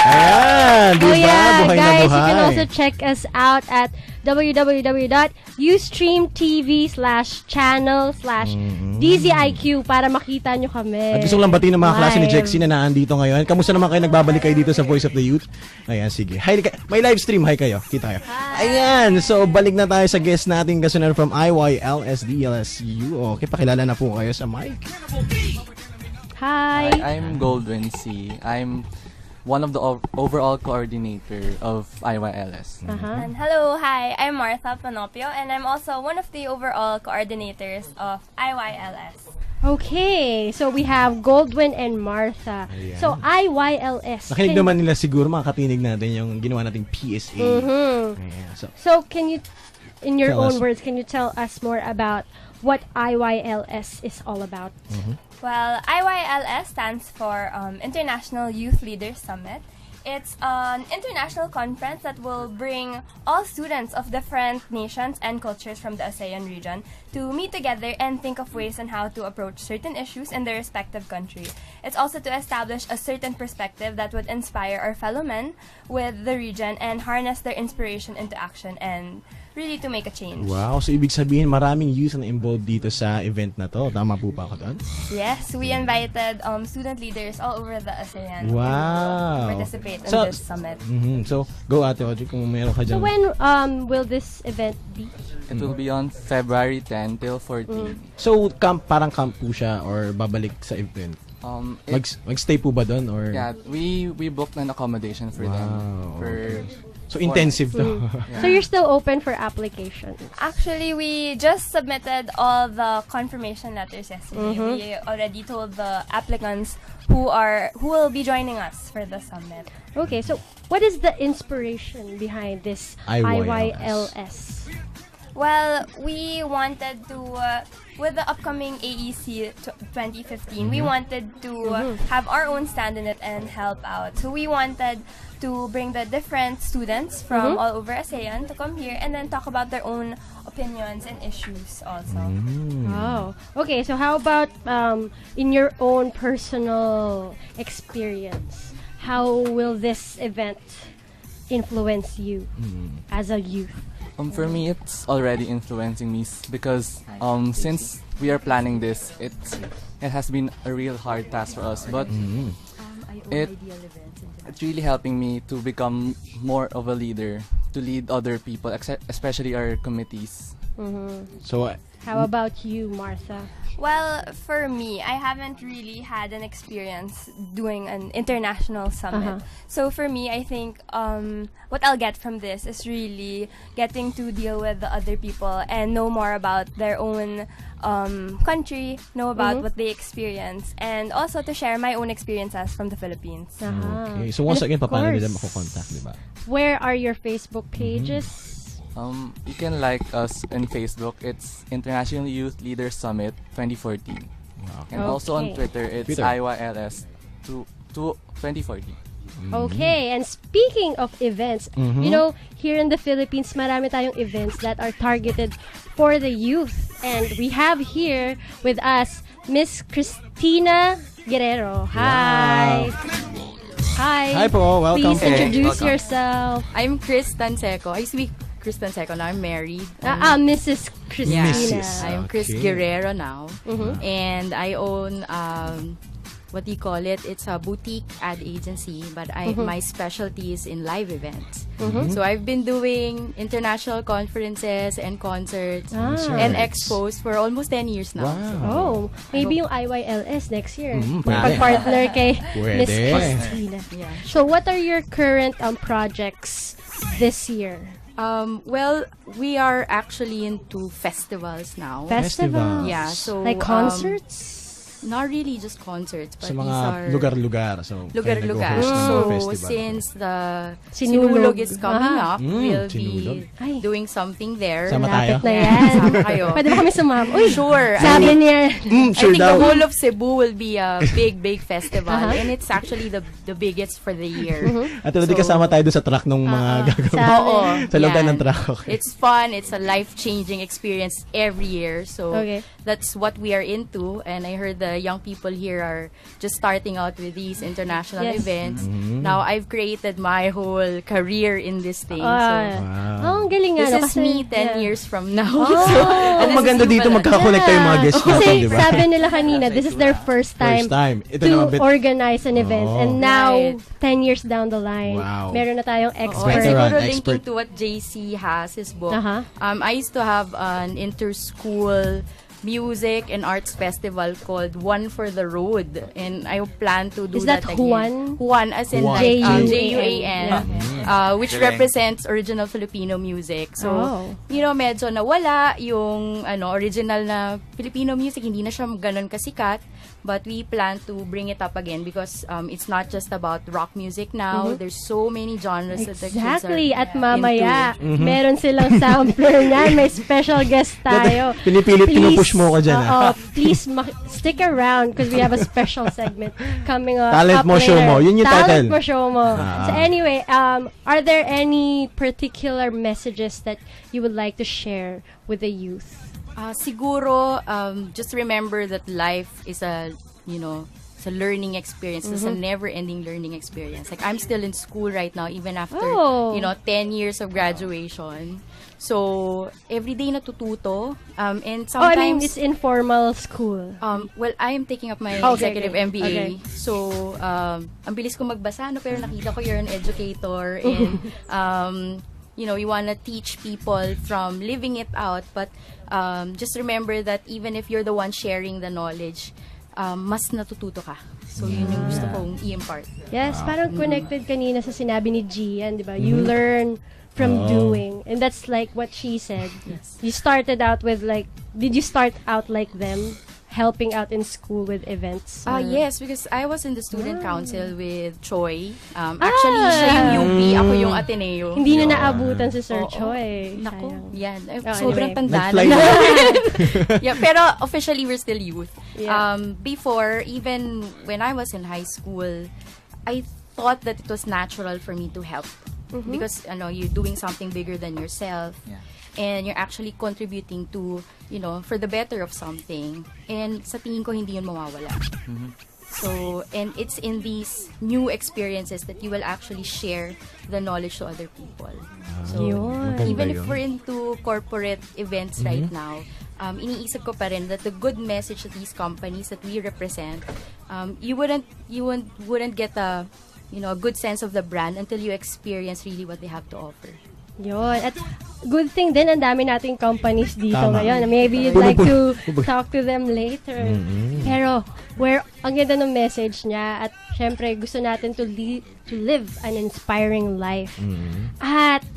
Ayan, di ba? Buhay na guys, buhay. you can also check us out at www.ustreamtv/channel/DZIQ para makita nyo kami. At gusto ko lang batiin ng mga klase ni Jexy na naandito ngayon. Kamusta naman kayo? Nagbabalik kayo dito sa Voice of the Youth? Ayan, sige. Hi, may live stream. Hi kayo. Kita kayo. Ayan. So, balik na tayo sa guest natin kasunod from IYLS DLSU. Okay, pakilala na po kayo sa mic. Hi. I'm Goldwyn C. I'm one of the overall coordinator of IYLS. And hello, hi, I'm Martha Panopio, and I'm also one of the overall coordinators of IYLS. Okay, so we have Goldwyn and Martha. Ayan. So, IYLS. Nakinig naman nila siguro, makakatinig natin yung ginawa nating PSA. Ayan, so, can you, in your Tell own us. words, can you tell us more about what IYLS is all about? Well, IYLS stands for International Youth Leaders Summit. It's an international conference that will bring all students of different nations and cultures from the ASEAN region to meet together and think of ways on how to approach certain issues in their respective country. It's also to establish a certain perspective that would inspire our fellow men with the region and harness their inspiration into action and really to make a change. Wow, so ibig sabihin maraming youth na involved dito sa event na to. Tama po ba ako doon? Yes, we invited student leaders all over the ASEAN Wow. to participate in this summit. So, go Ate Audrey kung meron ka dyan. So when will this event be? It will be on February 10 till 14. So, parang camp po siya or babalik sa event? Mag-stay po ba doon? Or? Yeah, we booked an accommodation for them. So intensive to. Yeah. So you're still open for applications? Actually, we just submitted all the confirmation letters yesterday. We already told the applicants who will be joining us for the summit. Okay, so what is the inspiration behind this IYLS? Well, we wanted to, with the upcoming AEC 2015, we wanted to have our own stand in it and help out. So we wanted to bring the different students from all over ASEAN to come here and then talk about their own opinions and issues also. Oh, okay. So how about in your own personal experience? How will this event influence you as a youth? For me, it's already influencing me because since we are planning this, it has been a real hard task for us, but it's really helping me to become more of a leader, to lead other people, especially our committees. So, how about you, Martha? Well, for me, I haven't really had an experience doing an international summit. So for me, I think what I'll get from this is really getting to deal with the other people and know more about their own country, know about what they experience, and also to share my own experiences from the Philippines. Okay. So once again, paano nila makokontak, di ba? Where are your Facebook pages? You can like us on Facebook. It's International Youth Leaders Summit 2014. And also on Twitter, it's IYLS 2014. Okay, and speaking of events, you know, here in the Philippines, marami tayong events that are targeted for the youth. And we have here with us Miss Cristina Guerrero. Hi. Hi. Hi po, welcome. Please introduce yourself. I'm Chris Tanseco. I used to be Chris Tanseco. Now I'm married. Mrs. Cristina. I'm Chris Guerrero now. And I own, what do you call it? It's a boutique ad agency, but my specialty is in live events. So I've been doing international conferences and concerts and expos for almost 10 years now. Oh, maybe yung IYLS next year. Pag-partner kay Miss Cristina. So what are your current projects this year? Well, we are actually into festivals now. Festivals? Yeah, so like concerts? Not really just concerts, but sa mga these are lugar-lugar. So, lugar-lugar. So, since the Sinulog is coming up, we'll be doing something there. Sama tayo. Sama kayo. Pwede ba kami sumama? Uy, sure. Sabi niya. I think the whole of Cebu will be a big festival. And it's actually the biggest for the year. At hindi kasama tayo doon sa track ng mga gagawin. Oo. Sa loob ng track. Okay. It's fun. It's a life-changing experience every year. So, that's what we are into. And I heard the young people here are just starting out with these international events. Now, I've created my whole career in this thing. Ang galing nga. This is me 10 years from now. Ang maganda dito, magkakakolekta yung mga guests natin, kasi di ba? sabi nila kanina, this is their first time to organize an event. And now, 10 years down the line, meron na tayong expert. Siguro linking to what JC has, his book. I used to have an inter-school music and arts festival called One for the Road, and I plan to do that again. Is that Juan? Juan, as in like Juan, which represents original Filipino music. So, you know, medyo nawala yung original na Filipino music, hindi na siya ganun kasikat. But we plan to bring it up again because it's not just about rock music now. There's so many genres that the kids are at mamaya, meron silang sampler na. May special guest tayo. Pinipilit pinupush mo ko dyan. Please stick around because we have a special segment coming up. Talent mo, show mo. Yun yung title. Talent mo, show mo. So anyway, are there any particular messages that you would like to share with the youth? Siguro, just remember that life is It's a learning experience. It's a never-ending learning experience. Like, I'm still in school right now, even after, 10 years of graduation. So, every day natututo. And sometimes... it's informal school. Well, I am taking up my executive MBA. Okay. So, ang bilis ko magbasa, pero nakita ko you're an educator. And, you want to teach people from living it out. But just remember that even if you're the one sharing the knowledge, mas natututo ka. So, yun yung gusto kong i-impart. Yes, parang connected kanina sa sinabi ni Gian, di ba? You learn from doing. And that's like what she said. Yes. You started out with did you start out like them? Helping out in school with events? Yes, because I was in the student council with Choi. Actually, siya yung UP, ako yung Ateneo. Hindi na naabutan si Sir Choi. Naku, yan. Sobrang tanda na. Yeah, pero officially, we're still youth. Yeah. Before, even when I was in high school, I thought that it was natural for me to help. Because, you're doing something bigger than yourself. Yeah. And you're actually contributing to, for the better of something. And sa tingin ko, hindi yun mawawala. So, and it's in these new experiences that you will actually share the knowledge to other people. So, even if we're into corporate events right now, iniisip ko pa rin that the good message that these companies that we represent, you wouldn't get a good sense of the brand until you experience really what they have to offer. Yun. At good thing din, ang dami nating companies dito ngayon. Maybe you'd like to talk to them later. Pero, ang ganda ng message niya. At syempre, gusto natin to live an inspiring life. At,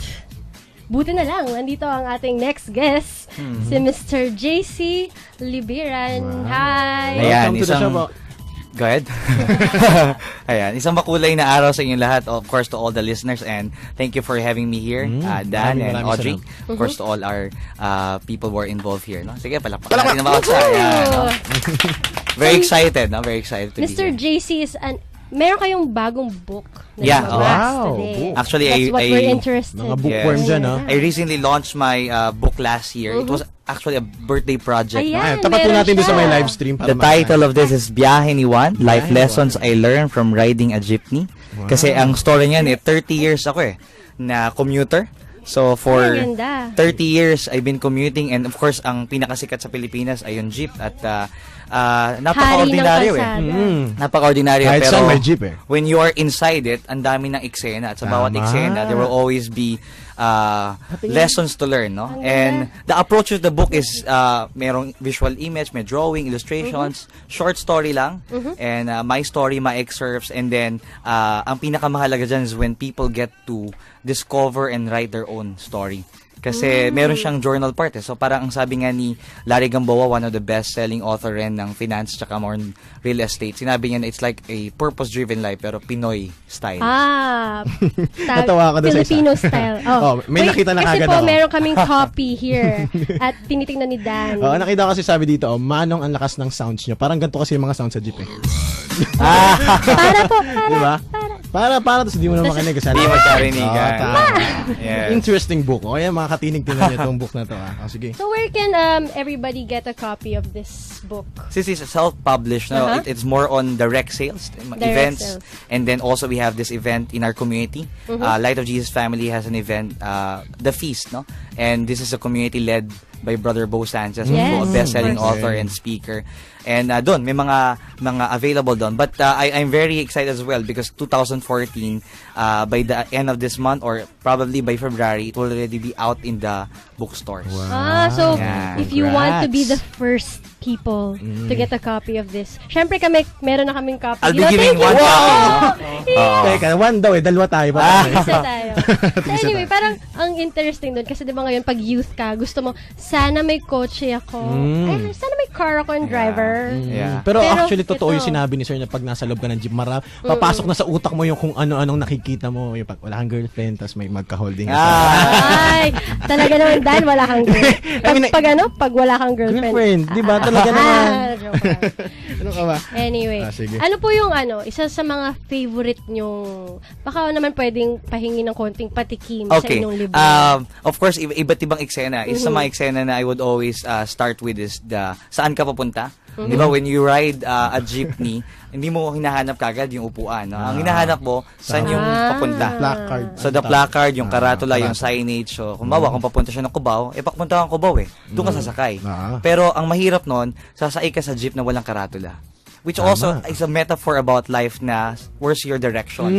buti na lang, nandito ang ating next guest, si Mr. JC Libiran. Hi! Welcome to the show. Go ahead. Ayan, isang makulay na araw sa inyong lahat, of course, to all the listeners, and thank you for having me here, Dan and Audrey. Of course, to all our people who are involved here. No? Sige, palakpakan natin naman ako. Very excited, no? Very excited to Mr. be here. JC is meron kayong bagong book na today. Actually, that's what we're interested in. Mga bookworm dyan, no? I recently launched my book last year. It was actually a birthday project. Ayan, tapat po natin doon sa may live stream. The title of this is Biyahe ni Juan, Life Lessons I Learned from Riding a Jeepney. Kasi ang story niyan, 30 years ako na commuter. So for 30 years, I've been commuting, and of course, ang pinakasikat sa Pilipinas ay yung jeep, at napaka-ordinaryo napaka-ordinaryo, pero may jeep when you are inside it, ang dami ng eksena, at sa bawat eksena, there will always be lessons to learn, no? And the approach of the book is merong visual image, may drawing, illustrations, short story lang, and my story, my excerpts, and then ang pinakamahalaga dyan is when people get to discover and write their own story. Kasi meron siyang journal part. So parang ang sabi nga ni Larry Gamboa, one of the best-selling author rin ng finance tsaka more real estate, sinabi niya na it's like a purpose-driven life pero Pinoy style. Natawa ka doon sa Filipino style. May nakita na kagad ako. Kasi po, meron kaming copy here at tinitingnan ni Dan. Nakita ko kasi sabi dito, manong ang lakas ng sounds nyo. Parang ganito kasi yung mga sounds sa jeep Diba? Para tapos hindi mo na makinig. Hindi mo karinigan. Interesting book. Kaya mga katinig tingnan niyo itong book na to. Sige. So where can everybody get a copy of this book? Since it's self-published, no, it's more on direct sales, events, and then also we have this event in our community. Light of Jesus Family has an event, The Feast, no? And this is a community led by Brother Bo Sanchez, a best-selling author and speaker. And doon, may mga available doon. But I'm very excited as well because 2014, by the end of this month or probably by February, it will already be out in the bookstores. So if you want to be the first people to get a copy of this, syempre meron na kaming copy. I'll be giving one copy. Teka, one daw dalawa tayo. Isa tayo. So anyway, parang ang interesting doon kasi diba ngayon pag youth ka, gusto mo, sana may kotse ako. Ay, sana may car ako and driver. Pero actually, totoo yung sinabi ni Sir na pag nasa loob ka ng jeep, papasok na sa utak mo yung kung ano-anong nakikita mo. Yung pag wala kang girlfriend, tapos may magka-holding. Ay, talaga naman dahil wala kang girlfriend. Pag wala kang girlfriend. Di ba? Talaga naman. Ano ka ba? Anyway, ano po yung isa sa mga favorite nyong, baka naman pwedeng pahingi ng konting patikim sa inyong libro. Of course, iba't ibang eksena. Isa sa mga eksena na I would always start with is saan ka papunta? Di ba, when you ride a jeepney, hindi mo hinahanap kagad yung upuan. No? Ang hinahanap mo, saan yung papunta. Placard. So, the placard, yung karatula, yung signage. So, kung kung papunta siya ng Cubao, papunta kang Cubao Doon ka sasakay. Pero, ang mahirap nun, sasakay ka sa jeep na walang karatula. Which also is a metaphor about life na where's your direction.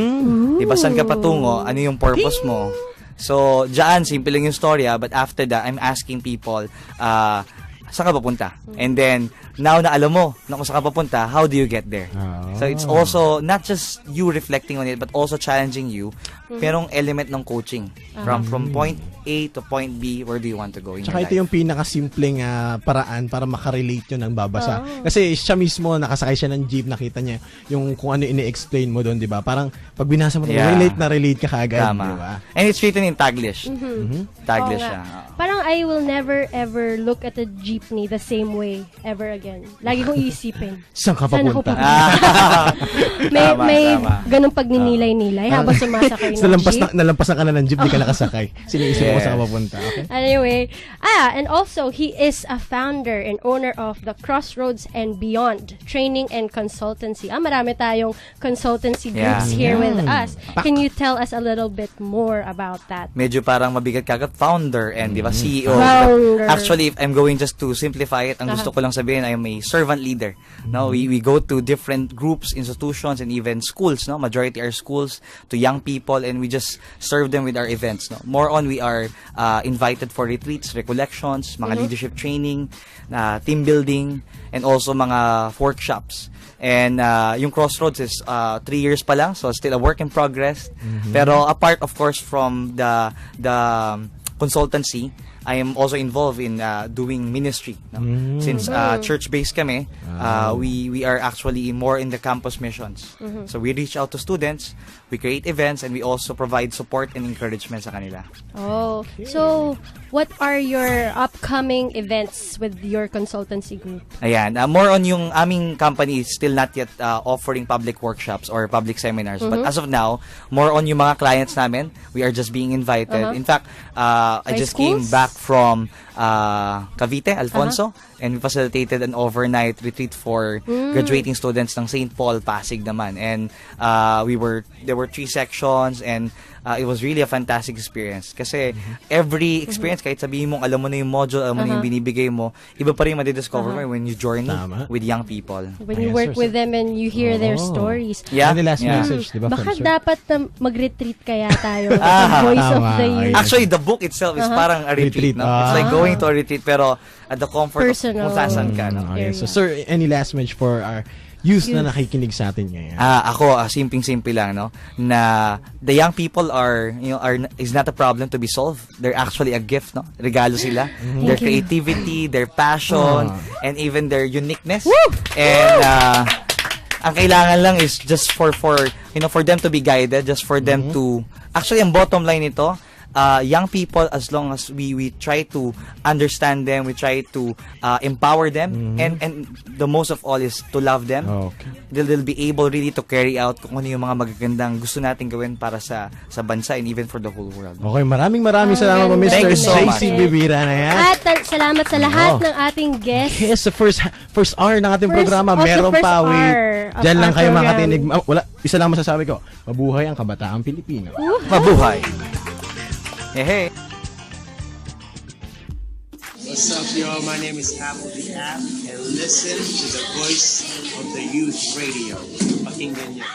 Diba, saan ka patungo? Ano yung purpose mo? So, dyan, simple lang yung storya. But after that, I'm asking people, saan ka papunta? And then, now na alam mo na kung saan ka papunta, how do you get there? So, it's also not just you reflecting on it, but also challenging you. Merong element ng coaching. From point A to point B, where do you want to go in your life? Tsaka ito yung pinakasimpleng paraan para makarelate yun ng babasa. Kasi siya mismo, nakasakay siya ng jeep, nakita niya yung kung ano ini-explain mo doon, di ba? Parang pag binasa mo, relate ka kaagad, di ba? And it's written in Taglish. Taglish siya. Parang I will never ever look at a jeepney the same way ever again. Lagi kong iisipin. Saan ka papunta? May ganung pagninilay-nilay habang sumasakay ng jeep. Nalampasan ka na ng jeep, di ka nakasakay. Siniisip mo saan ka papunta. Okay? Anyway, and also, he is a founder and owner of the Crossroads and Beyond Training and Consultancy. Marami tayong consultancy groups here with us. Can you tell us a little bit more about that? Medyo parang mabigat kagad. Founder and di ba CEO. Actually, if I'm going just to simplify it, ang gusto ko lang sabihin ay may servant leader. No, we go to different groups, institutions, and even schools. No, majority are schools to young people, and we just serve them with our events. No, more on we are invited for retreats, recollections, mga leadership training, team building, and also mga workshops. And yung Crossroads is 3 years pa lang, so still a work in progress. Pero apart, of course, from the consultancy, I am also involved in doing ministry. No? Since church-based kami, we are actually more in the campus missions. So we reach out to students, we create events, and we also provide support and encouragement sa kanila. So what are your upcoming events with your consultancy group? Ayan, more on yung aming company is still not yet offering public workshops or public seminars. But as of now, more on yung mga clients namin, we are just being invited. In fact, I just came back from Cavite, Alfonso, and we facilitated an overnight retreat for graduating students ng St. Paul, Pasig naman. And there were 3 sections, and it was really a fantastic experience. Kasi every experience, kahit sabihin mo, alam mo na yung module, alam mo na yung binibigay mo, iba pa rin madidiscover mo when you journey with young people. When you work with them and you hear their stories. The last message, diba? Baka dapat mag-retreat kaya tayo. Voice of the Youth. Actually, the book itself is parang a retreat. No? It's like going to a retreat, pero at the comfort of kung saan ka. No? So, sir, any last message for our youth na nakikinig sa atin ngayon? Ako, simpleng-simple lang, no? Na the young people is not a problem to be solved. They're actually a gift, no? Regalo sila. Their creativity, their passion, and even their uniqueness. And ang kailangan lang is just for them to be guided, just for them to, actually, ang bottom line nito, young people, as long as we try to understand them, we try to empower them, and the most of all is to love them. They'll be able really to carry out kung ano yung mga magagandang gusto natin gawin para sa bansa and even for the whole world. Okay, maraming salamat po, Mr. JC Bibira na yan. At salamat sa lahat ng ating guests. Yes, sa first hour ng ating programa, meron pa. Diyan lang kayo makatinig. Isa lang masasabi ko, mabuhay ang kabataang Pilipino. Mabuhay! Hey. What's up, y'all? My name is Apple the App, and listen to the Voice of the Youth Radio. Pakinggan niyo.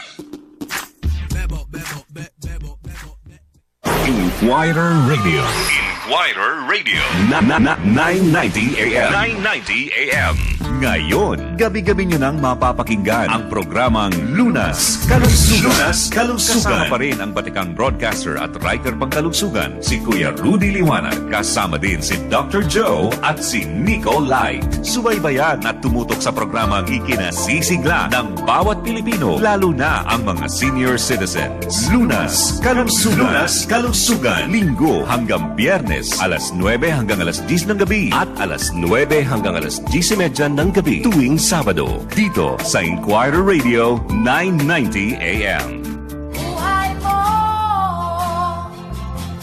Inquirer Radio. Inquirer Radio. 990 AM. 990 AM. Ngayon, gabi-gabi nyo nang mapapakinggan ang programang Lunas Kalungsugan. Lunas Kalungsugan. Kasama pa rin ang batikang broadcaster at writer pang kalungsugan, si Kuya Rudy Liwanag. Kasama din si Dr. Joe at si Nico Light. Subaybayan at tumutok sa programang ikinasisigla ng bawat Pilipino, lalo na ang mga senior citizens. Lunas Kalungsugan. Lunas Kalungsugan. Linggo hanggang Biyernes, alas 9 hanggang alas 10 ng gabi at alas 9 hanggang alas 10:30 ng gabi tuwing Sabado dito sa Inquirer Radio 990 AM. Buhay mo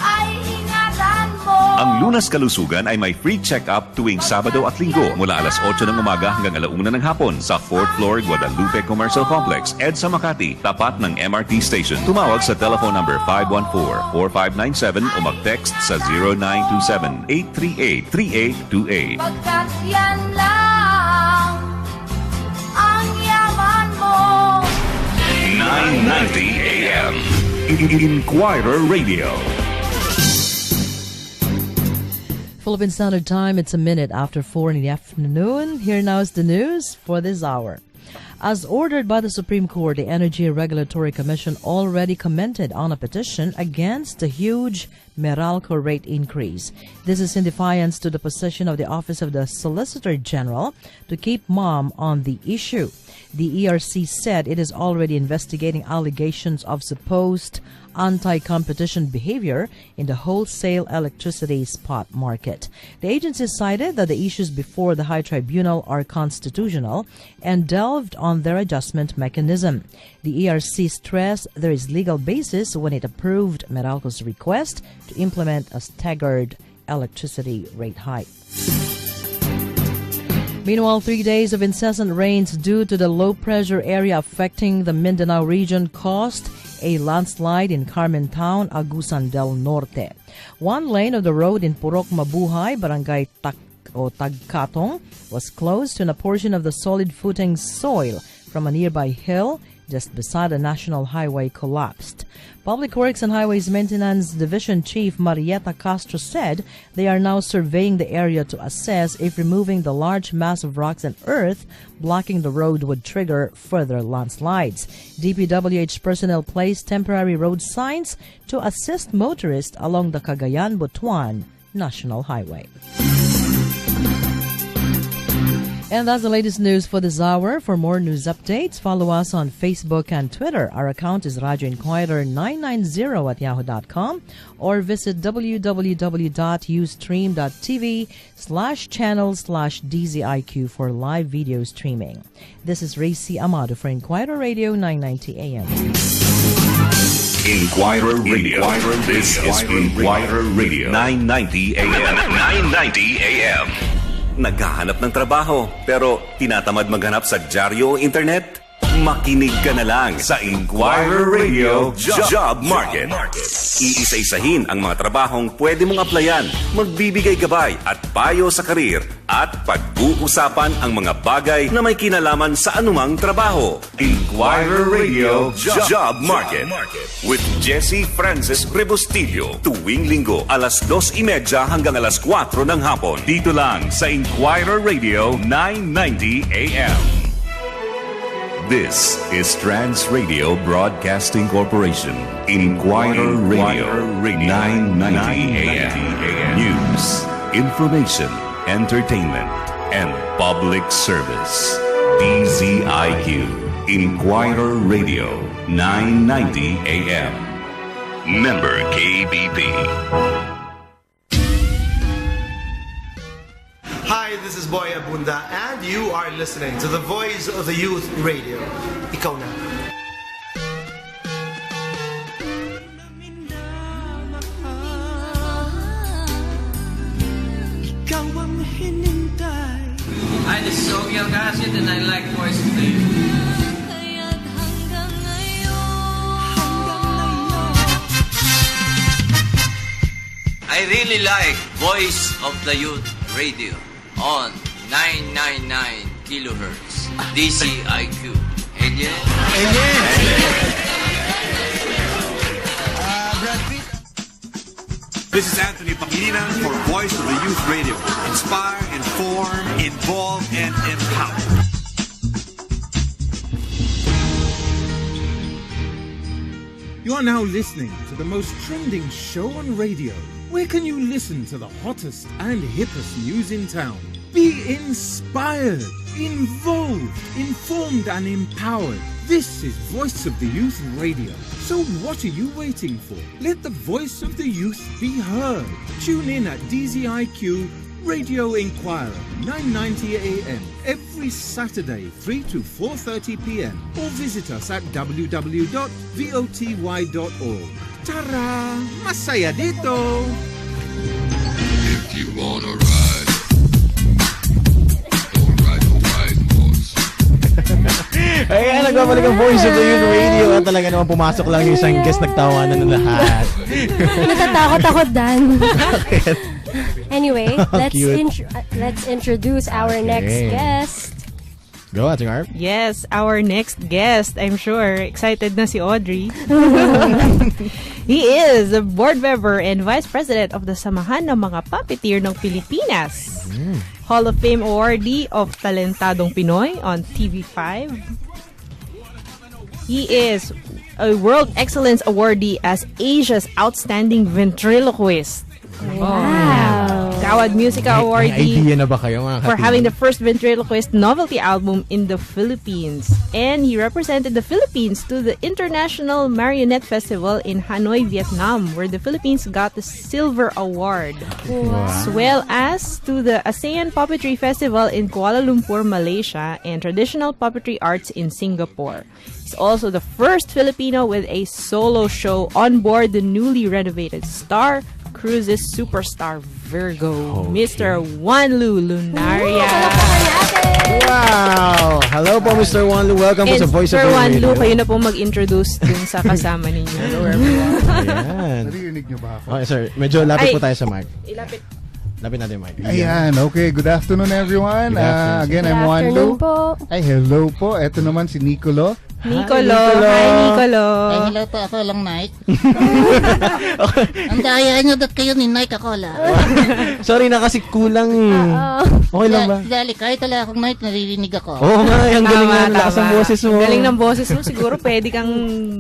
ay ingatan mo. Ang Lunas Kalusugan ay may free check-up tuwing Sabado at Linggo mula alas 8 ng umaga hanggang 1 ng hapon sa 4th floor Guadalupe Commercial Complex, EDSA Makati, tapat ng MRT station. Tumawag sa telephone number 514-4597 o mag-text sa 0927-838-3828. Pagkat yan lang ang yaman mo. 990 AM Inquirer Radio. Philippine Standard Time, it's a minute after 4 in the afternoon. Here now is the news for this hour. As ordered by the Supreme Court, the Energy Regulatory Commission already commented on a petition against the huge Meralco rate increase. This is in defiance to the position of the Office of the Solicitor General to keep mum on the issue. The ERC said it is already investigating allegations of supposed anti-competition behavior in the wholesale electricity spot market. The agency cited that the issues before the High Tribunal are constitutional and delved on their adjustment mechanism. The ERC stressed there is legal basis when it approved Meralco's request to implement a staggered electricity rate hike. Meanwhile, 3 days of incessant rains due to the low-pressure area affecting the Mindanao region caused a landslide in Carmen Town, Agusan del Norte. One lane of the road in Purok Mabuhay, Barangay Tagkatong, was closed and a portion of the solid footing soil from a nearby hill just beside a national highway collapsed. Public Works and Highways Maintenance Division Chief Marieta Castro said they are now surveying the area to assess if removing the large mass of rocks and earth blocking the road would trigger further landslides. DPWH personnel placed temporary road signs to assist motorists along the Cagayan-Butuan National Highway. And that's the latest news for this hour. For more news updates, follow us on Facebook and Twitter. Our account is Radio Inquirer 990 at yahoo.com or visit www.ustream.tv/channel/DZIQ for live video streaming. This is Racy Amado for Inquirer Radio 990 AM. Inquirer Radio. This is Inquirer Radio 990 AM. 990 AM. Naghahanap ng trabaho pero tinatamad maghanap sa dyaryo o internet? Makinig ka na lang sa Inquirer Radio Job Market. Iisa-isahin ang mga trabahong pwede mong applyan, magbibigay gabay at payo sa karir at pag-uusapan ang mga bagay na may kinalaman sa anumang trabaho. Inquirer Radio Job Market with Jessie Francis Rebostillo tuwing linggo alas 2:30 hanggang alas 4 ng hapon. Dito lang sa Inquirer Radio 990 AM. This is Trans Radio Broadcasting Corporation. Inquirer Radio 990 AM. News, information, entertainment, and public service. DZIQ. Inquirer Radio 990 AM. Member KBP. Hi, this is Boy Abunda, and you are listening to the Voice of the Youth Radio. Ikaw na. Ikaw ang hinintay. Hi, this is Ogie Alcacid, and I like Voice of the Youth. I really like Voice of the Youth Radio on 999 kilohertz DZIQ. And yeah. This is Anthony Pangilinan for Voice of the Youth Radio. Inspire, inform, involve, and empower. You are now listening to the most trending show on radio. Where can you listen to the hottest and hippest news in town? Be inspired, involved, informed, and empowered. This is Voice of the Youth Radio. So what are you waiting for? Let the voice of the youth be heard. Tune in at DZIQ Radio Inquirer 990 AM every Saturday 3 to 4:30 PM or visit us at www.voty.org. Tara! Masaya dito! you wanna ride, don't ride a white horse. Ayan, nagbabalik ang Voice of the Youth Radio. At talaga naman pumasok lang yung isang guest, nagtawanan ng lahat. Natatakot ako, Dan. Anyway, let's introduce our next guest. Go, Ate Garb. Yes, our next guest. I'm sure excited na si Audrey. He is a board member and vice president of the Samahan ng mga Puppeteer ng Pilipinas. Hall of Fame awardee of Talentadong Pinoy on TV5. He is a World Excellence awardee as Asia's Outstanding Ventriloquist. Wow. Gawad Musica awardee idea na ba kayo, mga for having the first ventriloquist novelty album in the Philippines. And he represented the Philippines to the International Marionette Festival in Hanoi, Vietnam, where the Philippines got the Silver Award. Wow. As well as to the ASEAN Puppetry Festival in Kuala Lumpur, Malaysia, and Traditional Puppetry Arts in Singapore. He's also the first Filipino with a solo show on board the newly renovated Star Cruises Superstar Virgo, Mr. Wanlu Lunaria. Wow! Hello po, Mr. Wanlu. Welcome po sa Voice of the Wanlu, Radio. kayo na po mag-introduce dun sa kasama ninyo. Hello, everyone. Ayan. Naririnig niyo ba ako? Okay, sir. Medyo lapit po tayo sa mic. Ilapit. Lapit natin yung mic. Ayan, okay. Good afternoon, everyone. Good afternoon, Again, Good I'm Wanlu. afternoon po. Ay, hello po. Ito naman si Nicolo. Nicolo. Hi, Nicolo. Ay, hello po. Ako lang, Nike. Ang daya nyo dat kayo ni Nike ako lang. Sorry na kasi kulang. Okay lang ba? Dali, kahit wala akong Nike, naririnig ako. Oo nga, ang galing nga. Lakas ang boses mo. Galing ng boses mo. Siguro pwede kang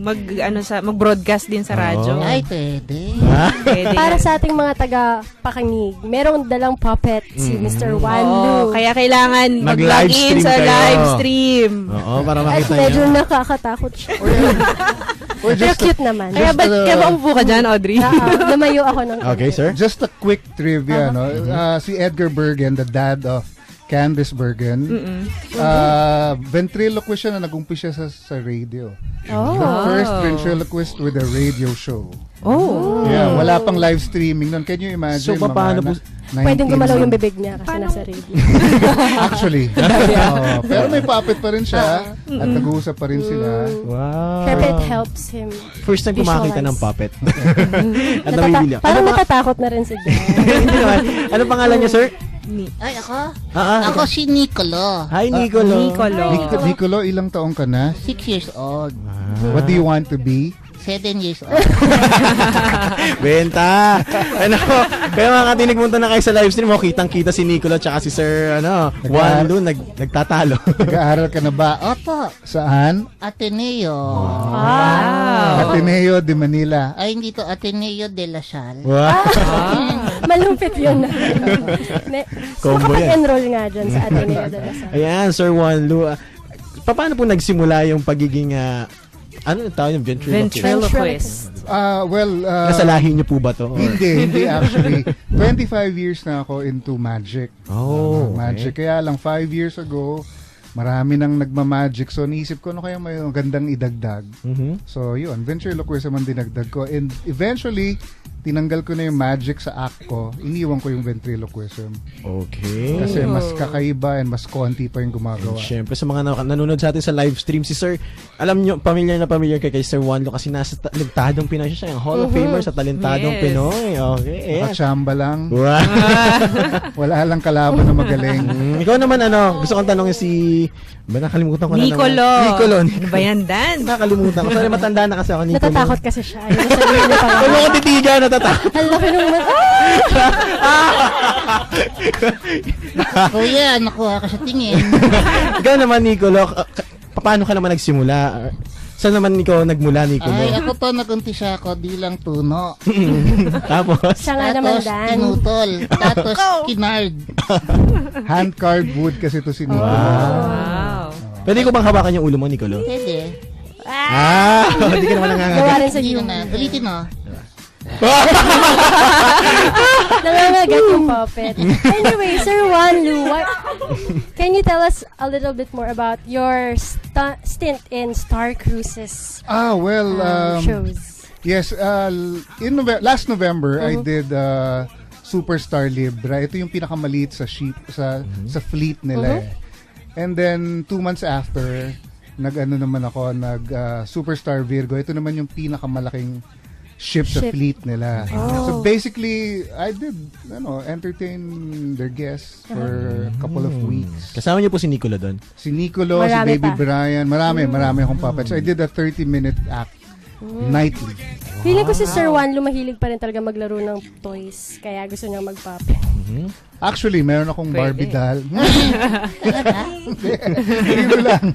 mag-broadcast din sa radyo. Ay, pwede. Pwede. Para sa ating mga taga-pakinig, merong dalang puppet si Mr. Wanlu. Kaya kailangan mag-log in Mag-livestream sa kayo. live stream. Oo, para At makita medyo niyo. nakakatakot siya. Pero cute naman. Kaya ba't kaya ba umupo ka dyan, Audrey? Lumayo ako ng... Okay, sir. Just a quick trivia, no? Si Edgar Bergen, the dad of Candice Bergen, ventriloquist siya na nag-umpisa sa radio. Oh. The first ventriloquist with a radio show. Oh. Yeah, wala pang live streaming nun. Can you imagine? So, paano po? Pwedeng gumalaw yung bibig niya kasi nasa radio. Actually. Pero may puppet pa rin siya at nag-uusap pa rin sila. Wow. Pero it helps him First time kumakita ng puppet. At Parang natatakot na rin si Dan. Ano pangalan niya, sir? Ay, ako? Ah. Ako si Nicolo. Hi, Nicolo. Nicolo, ilang taong ka na? 6 years old. What do you want to be? 7 years old. Benta. Kaya mga katinig, punta na kayo sa live stream. Kitang-kita si Nicolo at si Sir Wanlu nagtatalo. Nag-aaral ka na ba? Opo. Saan? Ateneo. Wow. Ateneo de Manila. Ay, hindi to. Ateneo de La Salle. Wow. Malumpit yun. Combo yan. Makapag-enroll nga dyan sa Ateneo de La Salle. Ayan, Sir Wanlu. Paano po nagsimula yung pagiging ano yung tawag yung ventriloquist? Nasa lahi niyo po ba to? Hindi actually. 25 years na ako into magic. Oh, magic. Kaya lang 5 years ago, marami nang nagma-magic. So, naisip ko, kaya may gandang idagdag. So, yun. Ventriloquism ang dinagdag ko. And eventually, tinanggal ko na yung magic sa act ko. Iniwan ko yung ventriloquism. Okay. Kasi mas kakaiba and mas konti pa yung gumagawa. Siyempre, sa mga nanonood sa atin sa live stream, si Sir, alam nyo, familiar kay Sir Wanlu kasi nasa Talentadong Pinoy siya. Yung Hall of Famer sa Talentadong Pinoy. Okay. Nakachamba lang. Wow. Wala lang kalaban na magaling. Ikaw naman, gusto kong tanongin si... nakalimutan ko na Nicolo. Nicolo. Ano ba yan, Dan? Nakalimutan ko. Sorry, matanda na kasi ako, Nicolo. Natatakot kasi siya. Ayun, sabihin niya pa. Huwag ako titiga, natatakot. Ang laki nung Kuya, nakuha ka sa tingin. Ikaw naman, Nicolo, paano ka naman nagsimula? Saan naman ikaw nagmula, Nicolo? Ay, ako po nag-umpisa ako bilang tuno. Tapos? Siya nga naman, Dan. Tinutol. Tapos kinard. Hand-carved wood kasi to si Nicolo. Wow. Pwede ko bang hawakan yung ulo mo, Nicolo? Pwede. Hindi ka naman nangangagat. Gawa rin sa iyo. Ulitin mo. Nangangagat yung puppet. Anyway, Sir Wanlu, can you tell us a little bit more about your stint in Star Cruises shows? Yes, last November, I did Superstar Libra. Ito yung pinakamaliit sa sa fleet nila. And then 2 months after, nag Superstar Virgo. Ito naman yung pinakamalaking ship sa fleet nila. So basically, I did entertain their guests for a couple of weeks. Kasama niyo po si Nicolo doon? Si Nicolo, si Baby Brian, marami akong puppets. I did a 30-minute act nightly. Feeling ko si Sir Wanlu mahilig pa rin talaga maglaro ng toys, kaya gusto niya mag-puppet. Actually, meron akong Barbie doll. Dito lang.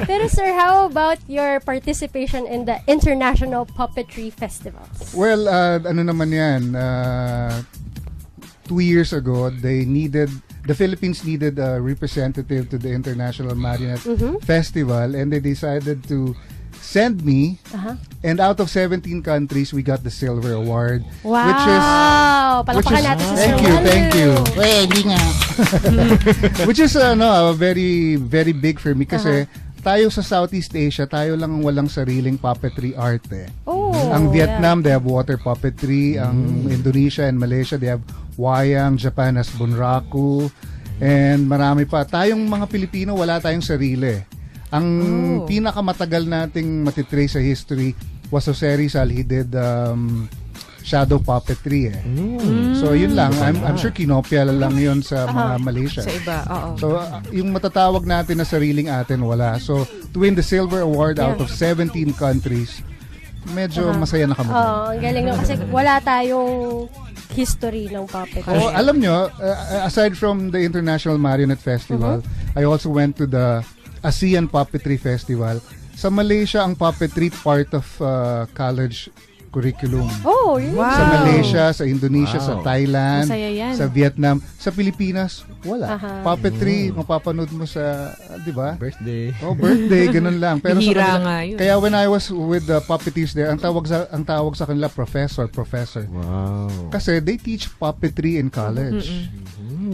Pero sir, how about your participation in the International Puppetry Festivals? Well, ano naman yan, 2 years ago, the Philippines needed a representative to the International Marionette Festival, and they decided to send me, and out of 17 countries, we got the silver award. Wow! Palakpakan natin si Sir Wanlu. Thank you. Pwede nga. Which is very, very big for me kasi tayo sa Southeast Asia, tayo lang ang walang sariling puppetry art Ang Vietnam, they have water puppetry. Ang Indonesia and Malaysia, they have wayang. Japan has bunraku. And marami pa. Tayong mga Pilipino, wala tayong sarili. Ang pinakamatagal nating matitrace sa history was Jose Rizal. He did shadow puppetry So yun lang, I'm sure kinopya lang yun sa mga Malaysia. Sa iba, So yung matatawag natin na sariling atin, wala. So to win the silver award out of 17 countries, medyo masaya na kami. Ang galing no, kasi wala tayong history ng puppetry. Alam nyo, aside from the International Marionette Festival, I also went to the ASEAN Puppetry Festival. Sa Malaysia, ang puppetry part of college curriculum. Oh, really? Wow. Sa Malaysia, sa Indonesia, sa Thailand, sa Vietnam. Sa Pilipinas, wala. Puppetry, mapapanood mo sa, di ba? Birthday. Birthday, ganun lang. Pero Bihira nga yun. Kaya when I was with the puppeteers there, ang tawag sa kanila, professor. Wow. Kasi they teach puppetry in college.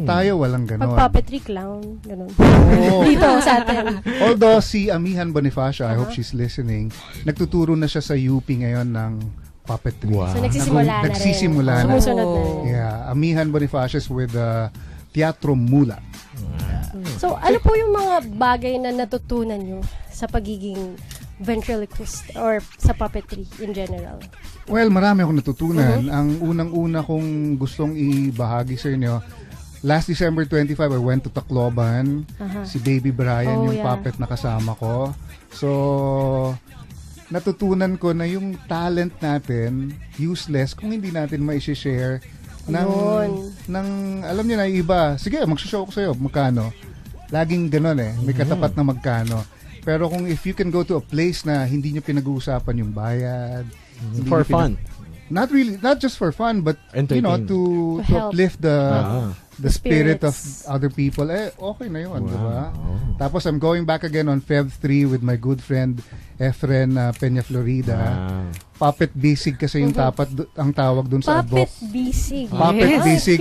Tayo walang ganon. Pag-puppetry clown, ganon. Dito sa atin. Although si Amihan Bonifacio, I hope she's listening, nagtuturo na siya sa UP ngayon ng puppetry. So nagsisimula na rin. Sumusunod na rin. Yeah, Amihan Bonifacio is with Teatro Mula. So ano po yung mga bagay na natutunan nyo sa pagiging ventriloquist or sa puppetry in general? Well, marami akong natutunan. Ang unang-una kong gustong ibahagi sa inyo, last December 25, I went to Tacloban. Si Baby Brian, yung puppet na kasama ko. So, natutunan ko na yung talent natin, useless, kung hindi natin ma-share ng alam niyo na, iba. Sige, mag-show ko sa'yo, magkano. Laging ganun may katapat na magkano. Pero kung if you can go to a place na hindi nyo pinag-uusapan yung bayad. For fun. Not really, not just for fun, but to uplift the spirit of other people, okay na yun, di ba? Tapos I'm going back again on Feb 3 with my good friend Efren Peña Florida. Puppet Bisig kasi yung ang tawag dun sa Puppet Bisig. Puppet Bisig.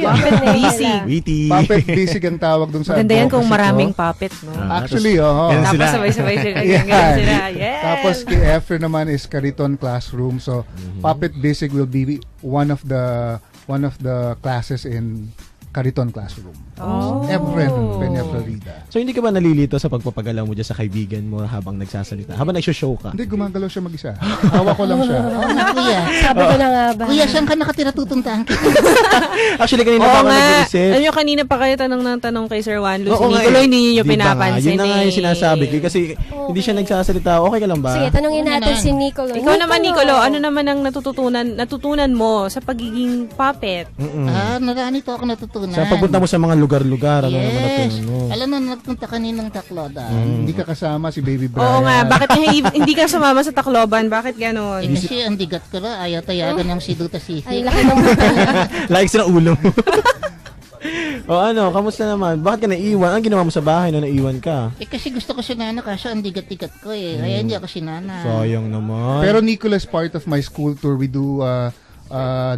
Puppet Bisig ang tawag dun sa maganda yan kung maraming puppet, no? Actually, tapos sabay-sabay sila. Yes. Tapos kay Efren naman is Cariton Classroom. So, Puppet Bisig will be one of the classes in Cariton Classroom. Efren Peña Florida. So, hindi ka ba nalilito sa pagpapagalaw mo dyan sa kaibigan mo habang nagsasalita? Habang nagsho-show ka? Hindi, gumagalaw siya mag-isa. Hawa ko lang siya. Kuya. Sabi ko na nga ba? Kuya, saan ka nakatira, tutuntahan kita? Actually, kanina pa ako nag-iisip. Ano yung kanina pa kayo tanong kay Sir Wanlu? Si Nicolo, hindi niyo pinapansin. Yun na nga yung sinasabi ko. Kasi hindi siya nagsasalita. Okay ka lang ba? Sige, tanungin natin si Nicolo. Ikaw naman, Nicolo, ano naman ang natutunan mo sa pagiging puppet? Narani po ako natutunan. Sa pagpunta mo sa mga lugar-lugar, ano naman natutunan mo? Alam mo, nagpunta kaninang Tacloban. Hindi ka kasama si Baby Brian. Oo nga, bakit hindi ka sumama sa Tacloban? Bakit ganon? Kasi ang digat ko ba, ayaw tayagan ng Siduta City. Ay, laki ng like sa ulo mo. Kamusta naman? Bakit ka naiwan? Ang ginawa mo sa bahay na naiwan ka? Kasi gusto ko sinana kaso ang digat-digat ko Kaya hindi ako sinana. Sayang naman. Pero Nicholas, part of my school tour, we do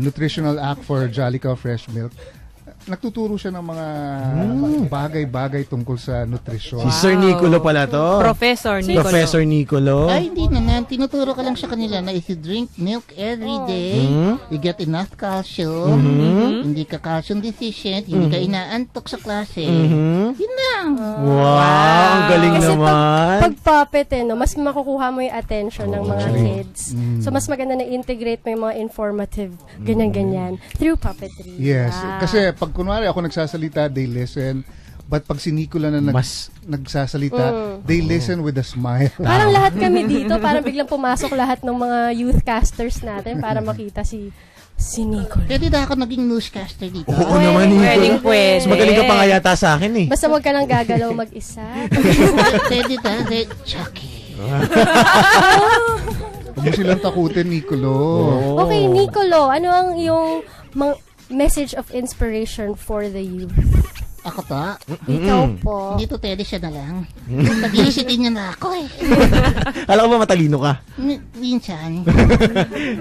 nutritional act for Jolly Cow Fresh Milk. nagtuturo siya ng mga bagay-bagay tungkol sa nutrisyon. Si Sir Nicolo pala to. Professor Nicolo. Professor Nicolo. Ay, hindi naman. Tinuturo ka lang sa kanila na if you drink milk every day, you get enough calcium, hindi ka calcium deficient, hindi ka inaantok sa klase. Yun lang. Wow, ang galing Kasi naman. Pag puppet, no, mas makukuha mo yung attention ng mga kids. So, mas maganda na integrate mo yung mga informative, ganyan-ganyan, through puppetry. Yes. Kasi pag kunwari ako nagsasalita, they listen. But pag si Nicola na nagsasalita, they listen with a smile. Parang lahat kami dito, parang biglang pumasok lahat ng mga youth casters natin para makita si Nicola. Pwede na ako naging newscaster dito. Oo naman, Nicola. Mas magaling ka pa nga yata sa akin eh. Basta wag ka lang gagalaw mag-isa. Pwede na. Chucky. Huwag mo silang takutin, Nicolo. Okay, Nicolo, ano ang iyong message of inspiration for the youth? Ako to? Ikaw po. Hindi to pwede siya na lang. Nag-iisitin niya na ako eh. Alam ko ba matalino ka? Minsan.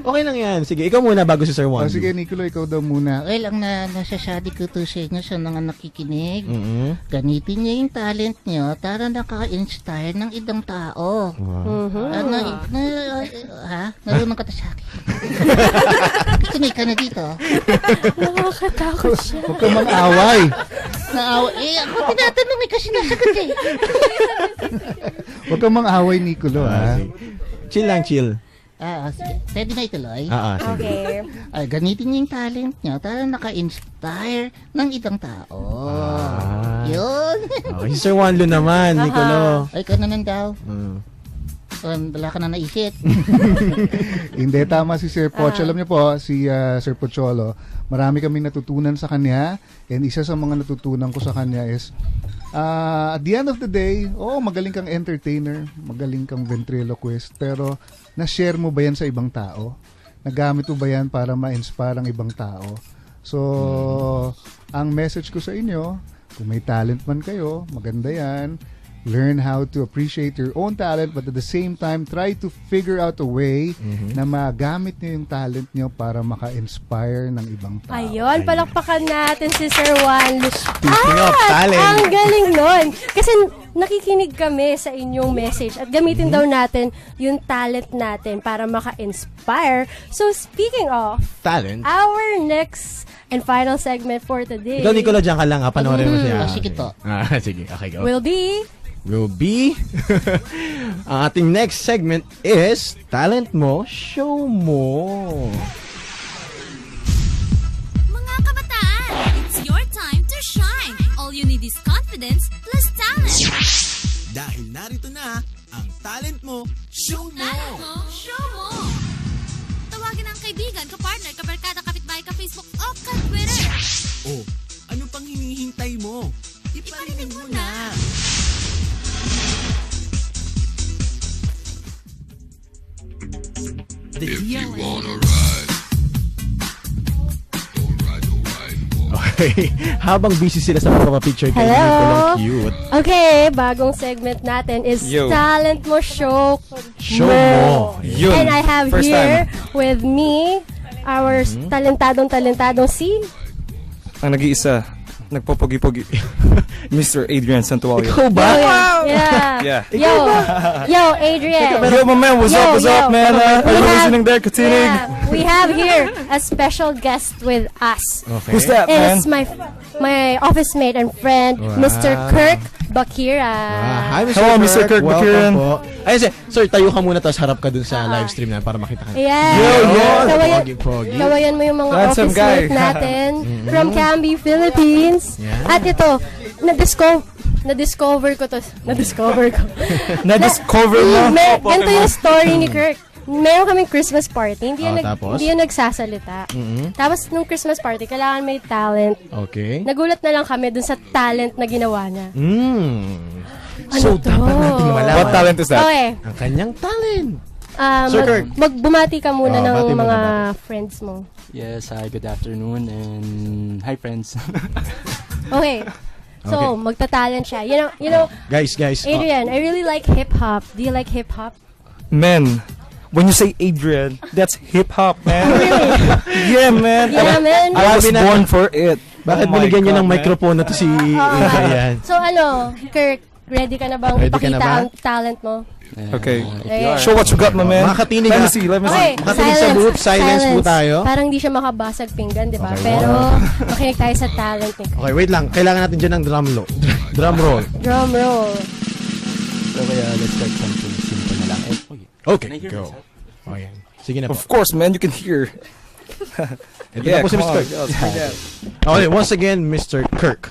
Okay lang yan. Sige, ikaw muna bago si Sir Wanlu. Sige, Nicolo, ikaw daw muna. Well, ang nasasadi ko to sa inyo sa mga nakikinig, gamitin niyo yung talent niyo para naka-inspire ng ibang tao. Narunong ka to sa akin. Tunay ka na dito. Nakakatakot siya. Huwag kang mang-away. Ako tinatanong kasi nasagot eh. Huwag kang mang-away, Nicolo, ha? Chill lang, chill. Sige. Pwede na ituloy? Okay. Gamitin niyo yung talent niyo para naka-inspire ng ibang tao. Yun. Okay, si Sir Wanlu naman, Nicolo. Ay, ka naman daw. Wala ka na naisip. Hindi, tama si Sir Poch. Alam niyo po, si Sir Pocholo, marami kaming natutunan sa kanya, and isa sa mga natutunan ko sa kanya is, at the end of the day, magaling kang entertainer, magaling kang ventriloquist, pero na-share mo ba yan sa ibang tao? Nagamit mo ba yan para ma-inspire ang ibang tao? So, ang message ko sa inyo, kung may talent man kayo, maganda yan. Learn how to appreciate your own talent, but at the same time, try to figure out a way na magamit niyo yung talent niyo para maka-inspire ng ibang tao. Ayun, palakpakan natin si Sir Wanlu. Speaking of talent. Ang galing nun. Kasi nakikinig kami sa inyong message at gamitin daw natin yung talent natin para maka-inspire. So, speaking of talent, our next and final segment for today. Ikaw, Nicola, dyan ka lang. Panoorin mo siya. Sige to. Sige, okay, go. Will be ang ating next segment is Talent Mo, Show Mo. Mga kabataan, it's your time to shine. All you need is confidence plus talent. Dahil narito na ang Talent Mo, Show Mo. Talent mo, show mo. Tawagin ang kaibigan, kapartner, kabarkada, kapitbahay, ka-Facebook o ka-Twitter. Ano pang hinihintay mo? Iparinig mo na. If you wanna ride, don't ride. Okay. Habang busy sila sa pagpapapicture kay Nicola cute. Okay, bagong segment natin is Talent Mo, Show Mo. And I have First here with me our talentadong si ang nag-iisa, nagpopogi-pogi, Mr. Adrian Santuario. Ikaw ba? Wow. Yeah. Yo, Adrian. Yo, my man, what's up, man? Are you listening there, Katinig? Yeah, we have here a special guest with us. Okay. Who's that, man? It's my office mate and friend, Mr. Kirk Bakira. Hi, Mr. Hello, Mr. Kirk Bakiran. Ayun, sir, tayo ka muna tapos harap ka dun sa live stream na para makita ka. Yeah. Pogi. Kawayan mo yung mga Handsome office guy. mate natin from Camby, Philippines. Yeah. At ito, na-discover ko. Na-discover mo? Ganito yung story ni Kirk. Meron kaming Christmas party. Hindi yan nagsasalita. Tapos, nung Christmas party, kailangan may talent. Okay. Nagulat na lang kami dun sa talent na ginawa niya. So, dapat natin malaman. What talent is that? Okay. Ang kanyang talent. Sir Kirk. Bumati ka muna ng bati mga muna. friends mo. Yes, hi, good afternoon, and hi, friends. Okay. So, magta-talent siya. You know, Guys. Adrian, I really like hip-hop. Do you like hip-hop? Man, when you say Adrian, that's hip-hop, man. Yeah, man. Yeah, man. I was born for it. Bakit binigyan niyo ng microphone na to si Ayan? So Kirk, ready ka na bang ipakita ang talent mo? Okay. Show what you got, my man. Makatinig let me see. Okay, makatinig sa booth. Silence po tayo. Parang di siya makabasag pinggan, di ba? Okay, pero makinig tayo sa talent ni Kirk. Okay, wait lang. Kailangan natin dyan ng drum roll. Drum roll. So kaya let's start something simple na lang. Okay, go. Okay. Sige na po. Of course, man, you can hear. Ito na po si Mr. Kirk. Okay, once again, Mr. Kirk.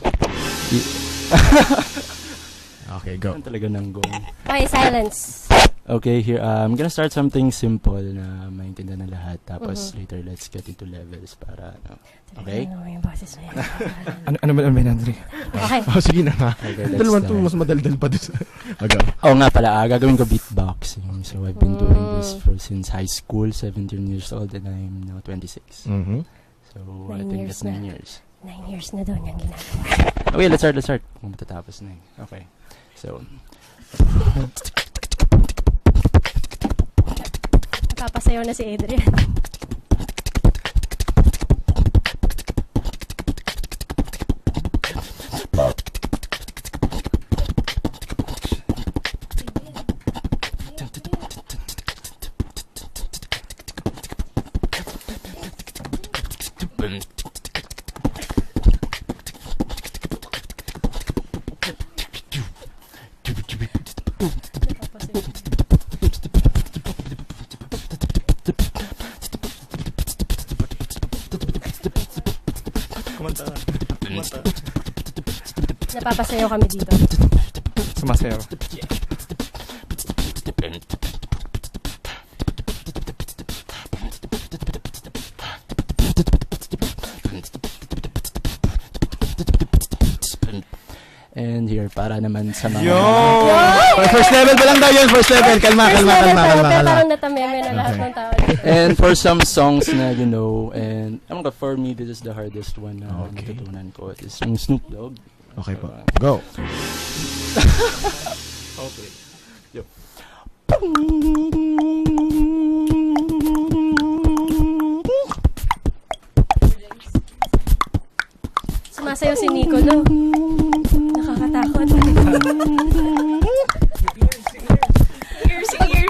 Okay, go. Talaga nang go. Okay, silence. Okay, here, I'm gonna start something simple na maintindihan ng lahat. Tapos later, let's get into levels para, okay? Ano ba naman, Andre? Okay. Sige na nga. Dalawan to, mas madaldal pa doon. Nga pala, gagawin ko beatboxing. So, I've been doing this since high school, 17 years old, and I'm now 26. So, I think that's 9 years. 9 years na doon yung ginagawa. Okay, let's start. Kung matatapos na Okay. So, papasayaw na si Adrian. Napapasayaw kami dito. Sumasayaw. and here, para naman sa mga... First level pa lang daw yun, first level. Kalma. Parang natameme na lahat ng tao. And for some songs na, you know, and for me, this is the hardest one na natutunan ko. It's yung Snoop Dogg. Okay po. Go. Okay. Yo. Sumasayaw si Nico, no? Nakakatakot.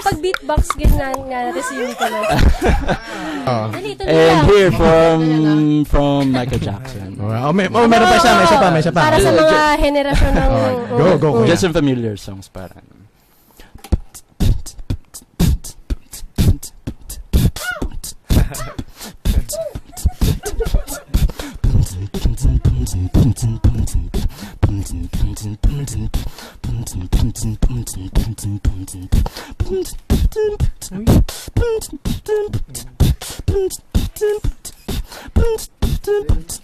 Pag beatbox, ganyan nga natin si Nico, no? And here from Michael Jackson. Meron pa isa, may isa pa. Para sa mga henerasyon ng... Go. Just some familiar songs para.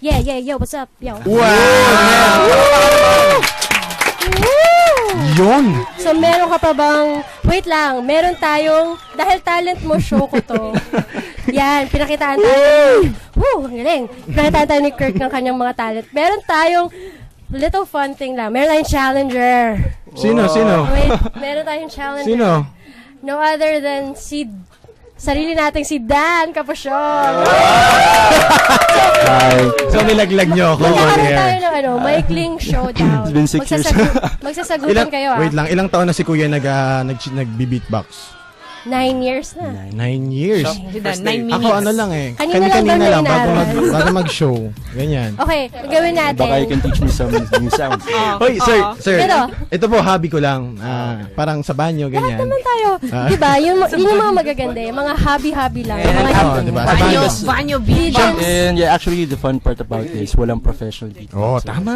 Yeah, yo, what's up? Yo. Wow! Yun! So, meron ka pa bang... Wait lang, meron tayong... Dahil talent mo, show ko to. Yan, pinakitaan tayo. Woo, ang galing. Pinakitaan tayo ni Kirk ng kanyang mga talent. Meron tayong little fun thing lang. Meron tayong challenger. Sino? Wait, meron tayong challenger. Sino? No other than sarili nating si Dan Capusyon. So, nilaglag nyo ako. Magkakaroon tayo ng maikling showdown. It's been 6 years. Magsasagutan kayo, Wait lang, ilang taon na si Kuya nagbi-beatbox? 9 years na. 9 years. 9 minutes. Ako ano lang eh. Kanina lang bago mag-show. Ganyan. Okay, gawin natin. Baka you can teach me some new sounds. Hoy, sir. Pero, ito po, hobby ko lang. Parang sa banyo, ganyan. lahat naman tayo. Diba? Yun yung mga magaganda. Yung mga hobby-hobby lang. Mga banyo beatbox. And yeah, actually, the fun part about this, walang professional beatbox. Oh, tama.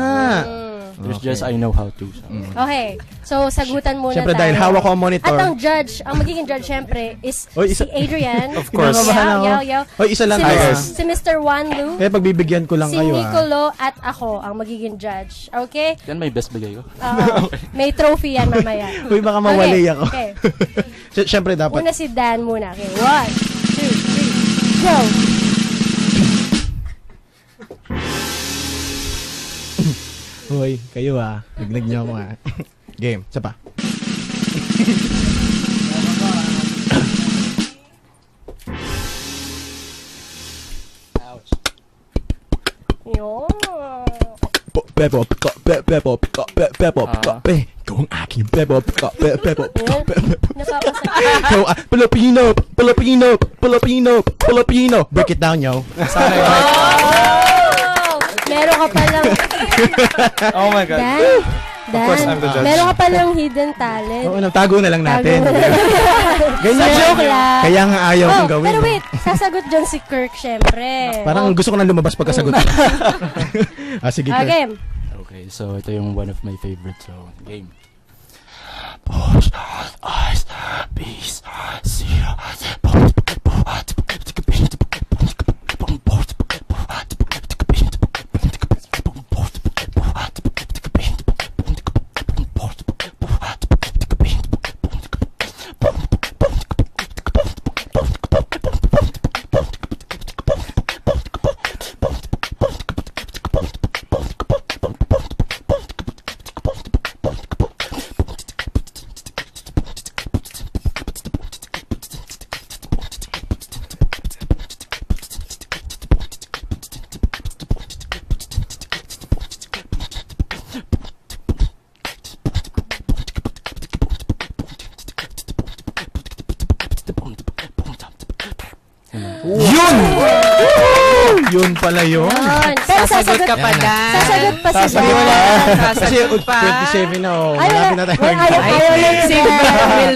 There's just I know how to. So. Okay. So, sagutan muna Siyempre, tayo. dahil hawak ko ang monitor. At ang magiging judge, siyempre, is si Adrian. Of course. Yaw. Hoy, isa lang. Si Mr. Wanlu. Kaya pagbibigyan ko lang si kayo. Si Nicolo at ako ang magiging judge. Okay? Yan may best bigay ko. May trophy yan mamaya. Uy, baka mawali ako. Okay. Siyempre, dapat. Una si Dan muna. Okay. 1, 2, 3, go! Hoy, kayo Naglag niyo ako Game, isa pa. Ouch. Yun. bebo, pick up, bebo, pick up, bebo, pick up, ikaw ang aking bebo, pick up, bebo, pick up, ikaw ang Filipino, Filipino, Filipino, Filipino. Break it down, yo. Meron ka palang... Oh my God. Dan, of course, I'm the judge. meron ka palang hidden talent. Oo, tago na lang natin. Ganyan. Joke lang. Kaya nga ayaw kong gawin. Pero wait, sasagot dyan si Kirk, syempre. Parang gusto ko na lumabas pagkasagot. Sige, Kirk. Game. Okay, so ito yung one of my favorite. So, game. Push, eyes, peace, see, Yun! Yun pala yun. Pero sasagot ka pa Dan. Sasagot pa si Dan. Kasi 27 na oh. Malapit na tayo.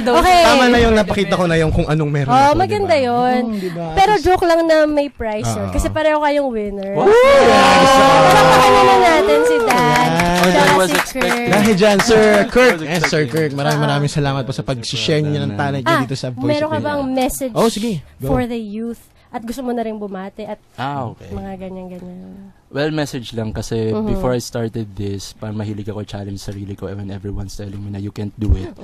Okay. Tama na yung napakita ko na yung kung anong meron ako. Maganda yun. Pero joke lang na may prize yun. Kasi pareho kayong winner. Palakpakan na natin si Dan. Tsaka si Kirk. Dahil dyan, Sir Kirk. Sir Kirk, maraming salamat po sa pag-share niyo ng talent niyo dito sa Voice meron of ka bang message for the youth? At gusto mo na rin bumate at okay. mga ganyan-ganyan. Well, message lang kasi before I started this, parang mahilig ako challenge sarili ko when everyone's telling me na you can't do it.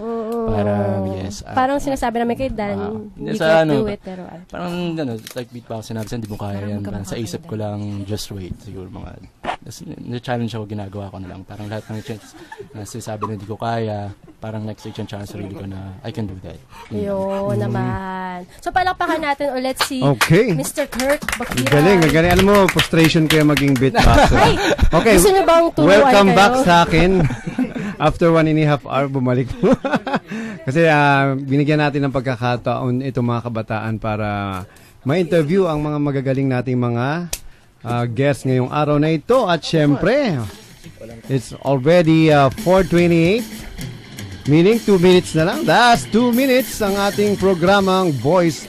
Parang, yes. Parang sinasabi namin kay Dan, you can't do it. Pero, parang, like beat pa ako sinabi sa hindi mo kaya yan. Sa isip ko lang, just wait. Siguro mga, na-challenge ako, ginagawa ko na lang. Parang lahat ng chance na sinasabi na hindi ko kaya, parang next week yung challenge sarili ko na I can do that. Yun naman. So, palakpakan natin ulit si Mr. Kirk Bakira. Galing. Alam mo, frustration ko yung maging beatboxer. Okay, gusto niyo bang turuan welcome kayo? back sa akin. After 1.5 hour, bumalik po. Kasi binigyan natin ng pagkakataon itong mga kabataan para ma-interview ang mga magagaling nating mga guests ngayong araw na ito. At syempre, it's already 4:28. Meaning 2 minutes na lang. That's 2 minutes ang ating programang Voice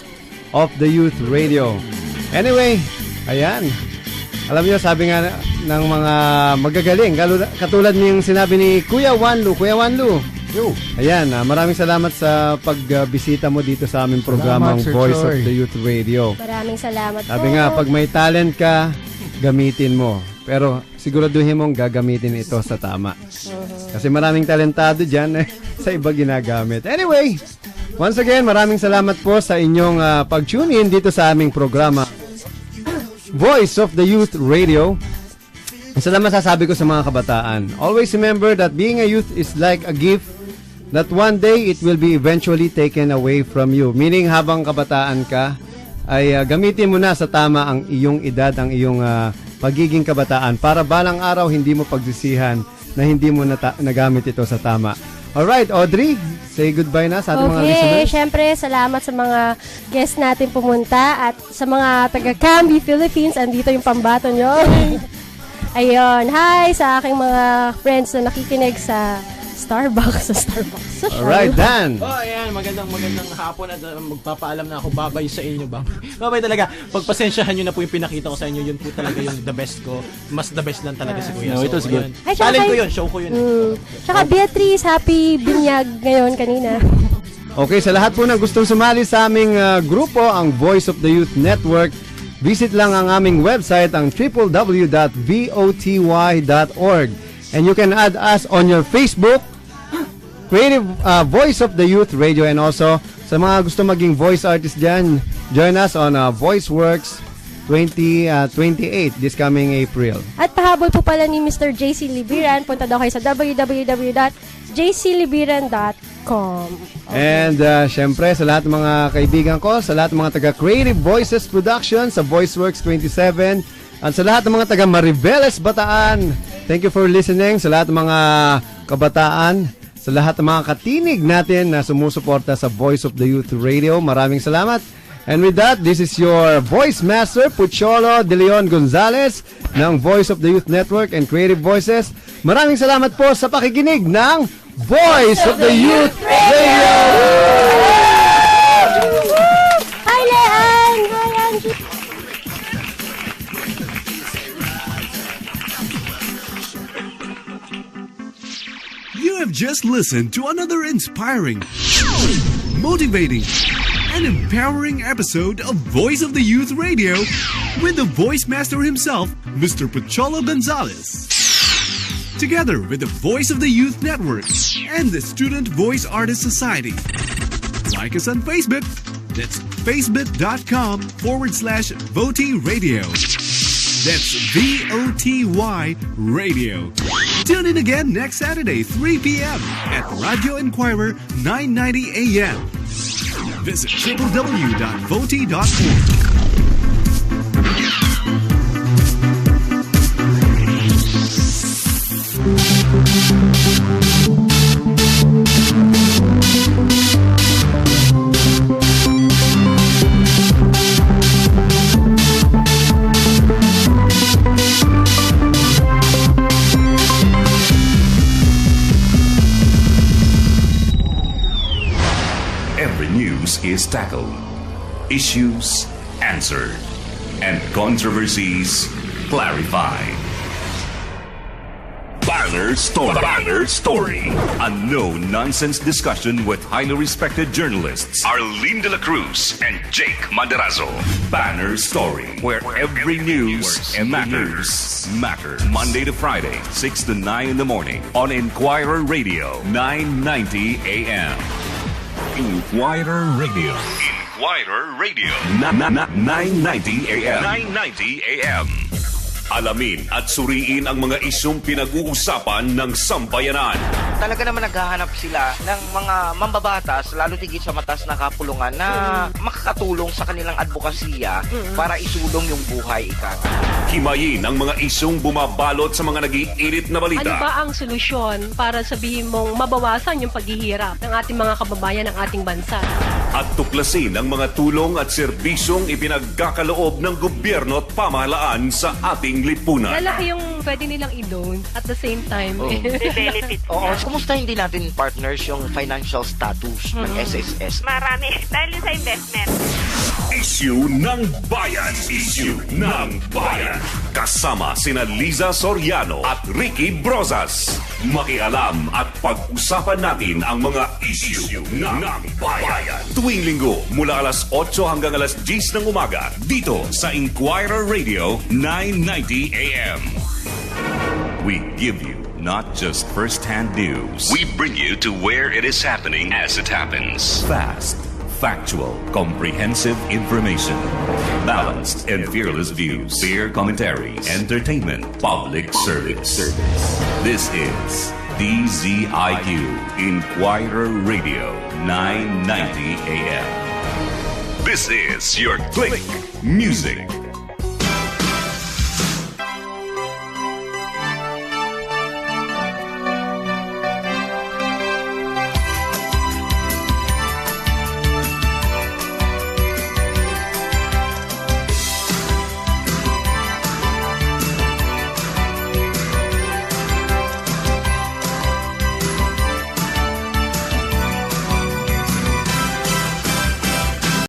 of the Youth Radio. Anyway, ayan. Alam niyo, sabi nga ng mga magagaling, katulad niyong sinabi ni Kuya Wanlu. Kuya Wanlu, ayan, maraming salamat sa pagbisita mo dito sa aming programang Voice of the Youth Radio. Maraming salamat po. Sabi nga, pag may talent ka, gamitin mo. Pero siguraduhin mong gagamitin ito sa tama. Kasi maraming talentado dyan sa iba ginagamit. Anyway, once again, maraming salamat po sa inyong pag-tune in dito sa aming programa Voice of the Youth Radio. Isa lang masasabi ko sa mga kabataan. Always remember that being a youth is like a gift that one day it will be eventually taken away from you. Meaning habang kabataan ka, ay gamitin mo na sa tama ang iyong edad, ang iyong pagiging kabataan para balang araw hindi mo pagsisihan na hindi mo nagamit ito sa tama. Alright, Audrey, say goodbye na sa ating mga listeners. Okay, syempre, salamat sa mga guests natin pumunta at sa mga taga-Camby, Philippines. Andito yung pambato nyo. Ayun, hi sa aking mga friends na nakikinig sa Starbucks. Alright, Dan. Ayan, magandang hapon at magpapaalam na ako, babay sa inyo ba? Babay talaga. Pagpasensyahan nyo na po yung pinakita ko sa inyo, yun po talaga yung the best ko. Mas the best lang talaga si Kuya. No, ito siguro. Talent ko yun, show ko yun. Tsaka Beatrice, happy binyag ngayon kanina. Okay, sa lahat po na gustong sumali sa aming grupo, ang Voice of the Youth Network, visit lang ang aming website, ang www.voty.org. And you can add us on your Facebook, Creative Voice of the Youth Radio. And also, sa mga gusto maging voice artist dyan, join us on VoiceWorks 2028 this coming April. At pahabol po pala ni Mr. JC Libiran. Punta daw kayo sa www.jclibiran.com. And syempre, sa lahat ng mga kaibigan ko, sa lahat ng mga taga Creative Voices Production sa VoiceWorks 27, at sa lahat ng mga taga Mariveles Bataan, Thank you for listening sa lahat ng mga kabataan, sa lahat ng mga katinig natin na sumusuporta sa Voice of the Youth Radio. Maraming salamat. And with that, this is your Voice Master, Pucholo De Leon Gonzalez ng Voice of the Youth Network and Creative Voices. Maraming salamat po sa pakikinig ng Voice of the Youth Radio! Hi, Leanne! Hi, Angie! You have just listened to another inspiring, motivating, and empowering episode of Voice of the Youth Radio with the voice master himself, Mr. Pocholo Gonzalez. Together with the Voice of the Youth Network and the Student Voice Artist Society. Like us on Facebook. That's facebook.com/VOTY Radio. That's VOTY Radio. Tune in again next Saturday, 3 p.m. at Radio Inquirer 990 AM. Visit www.voty.org. Every news is tackled, issues answered, and controversies clarified. Banner Story. A no-nonsense discussion with highly respected journalists Arlene De La Cruz and Jake Maderazo. Banner Story, where every news matters. Monday to Friday, 6 to 9 in the morning on Inquirer Radio, 990 AM. Inquirer Radio. 990 AM. 990 AM. Alamin at suriin ang mga isyong pinag-uusapan ng sambayanan. Talaga naman naghahanap sila ng mga mambabatas, lalo tigit sa matas na kapulungan na makakatulong sa kanilang advokasya para isulong yung buhay Himayin ang mga isyong bumabalot sa mga nag-iinit na balita. Ano ba ang solusyon para sabihin mong mabawasan yung paghihirap ng ating mga kababayan ng ating bansa? At tuklasin ang mga tulong at serbisyong ipinagkakaloob ng gobyerno at pamahalaan sa ating lipunan. Lalaki yung pwede nilang i-loan at the same time. benefit. Oo, kumusta hindi natin partners yung financial status ng SSS? Marami. Dahil sa investment. Issue ng Bayan. Kasama sina Liza Soriano at Ricky Brozas. Makialam at pag-usapan natin ang mga issue ng bayan. Tuwing linggo mula alas 8 hanggang alas 10 ng umaga dito sa Inquirer Radio 990 AM. We give you not just first-hand news. We bring you to where it is happening as it happens. Fast, factual, comprehensive information. Balanced and fearless views. Fair commentaries. Entertainment. Public service. This is DZIQ Inquirer Radio 990 AM. This is your Click Music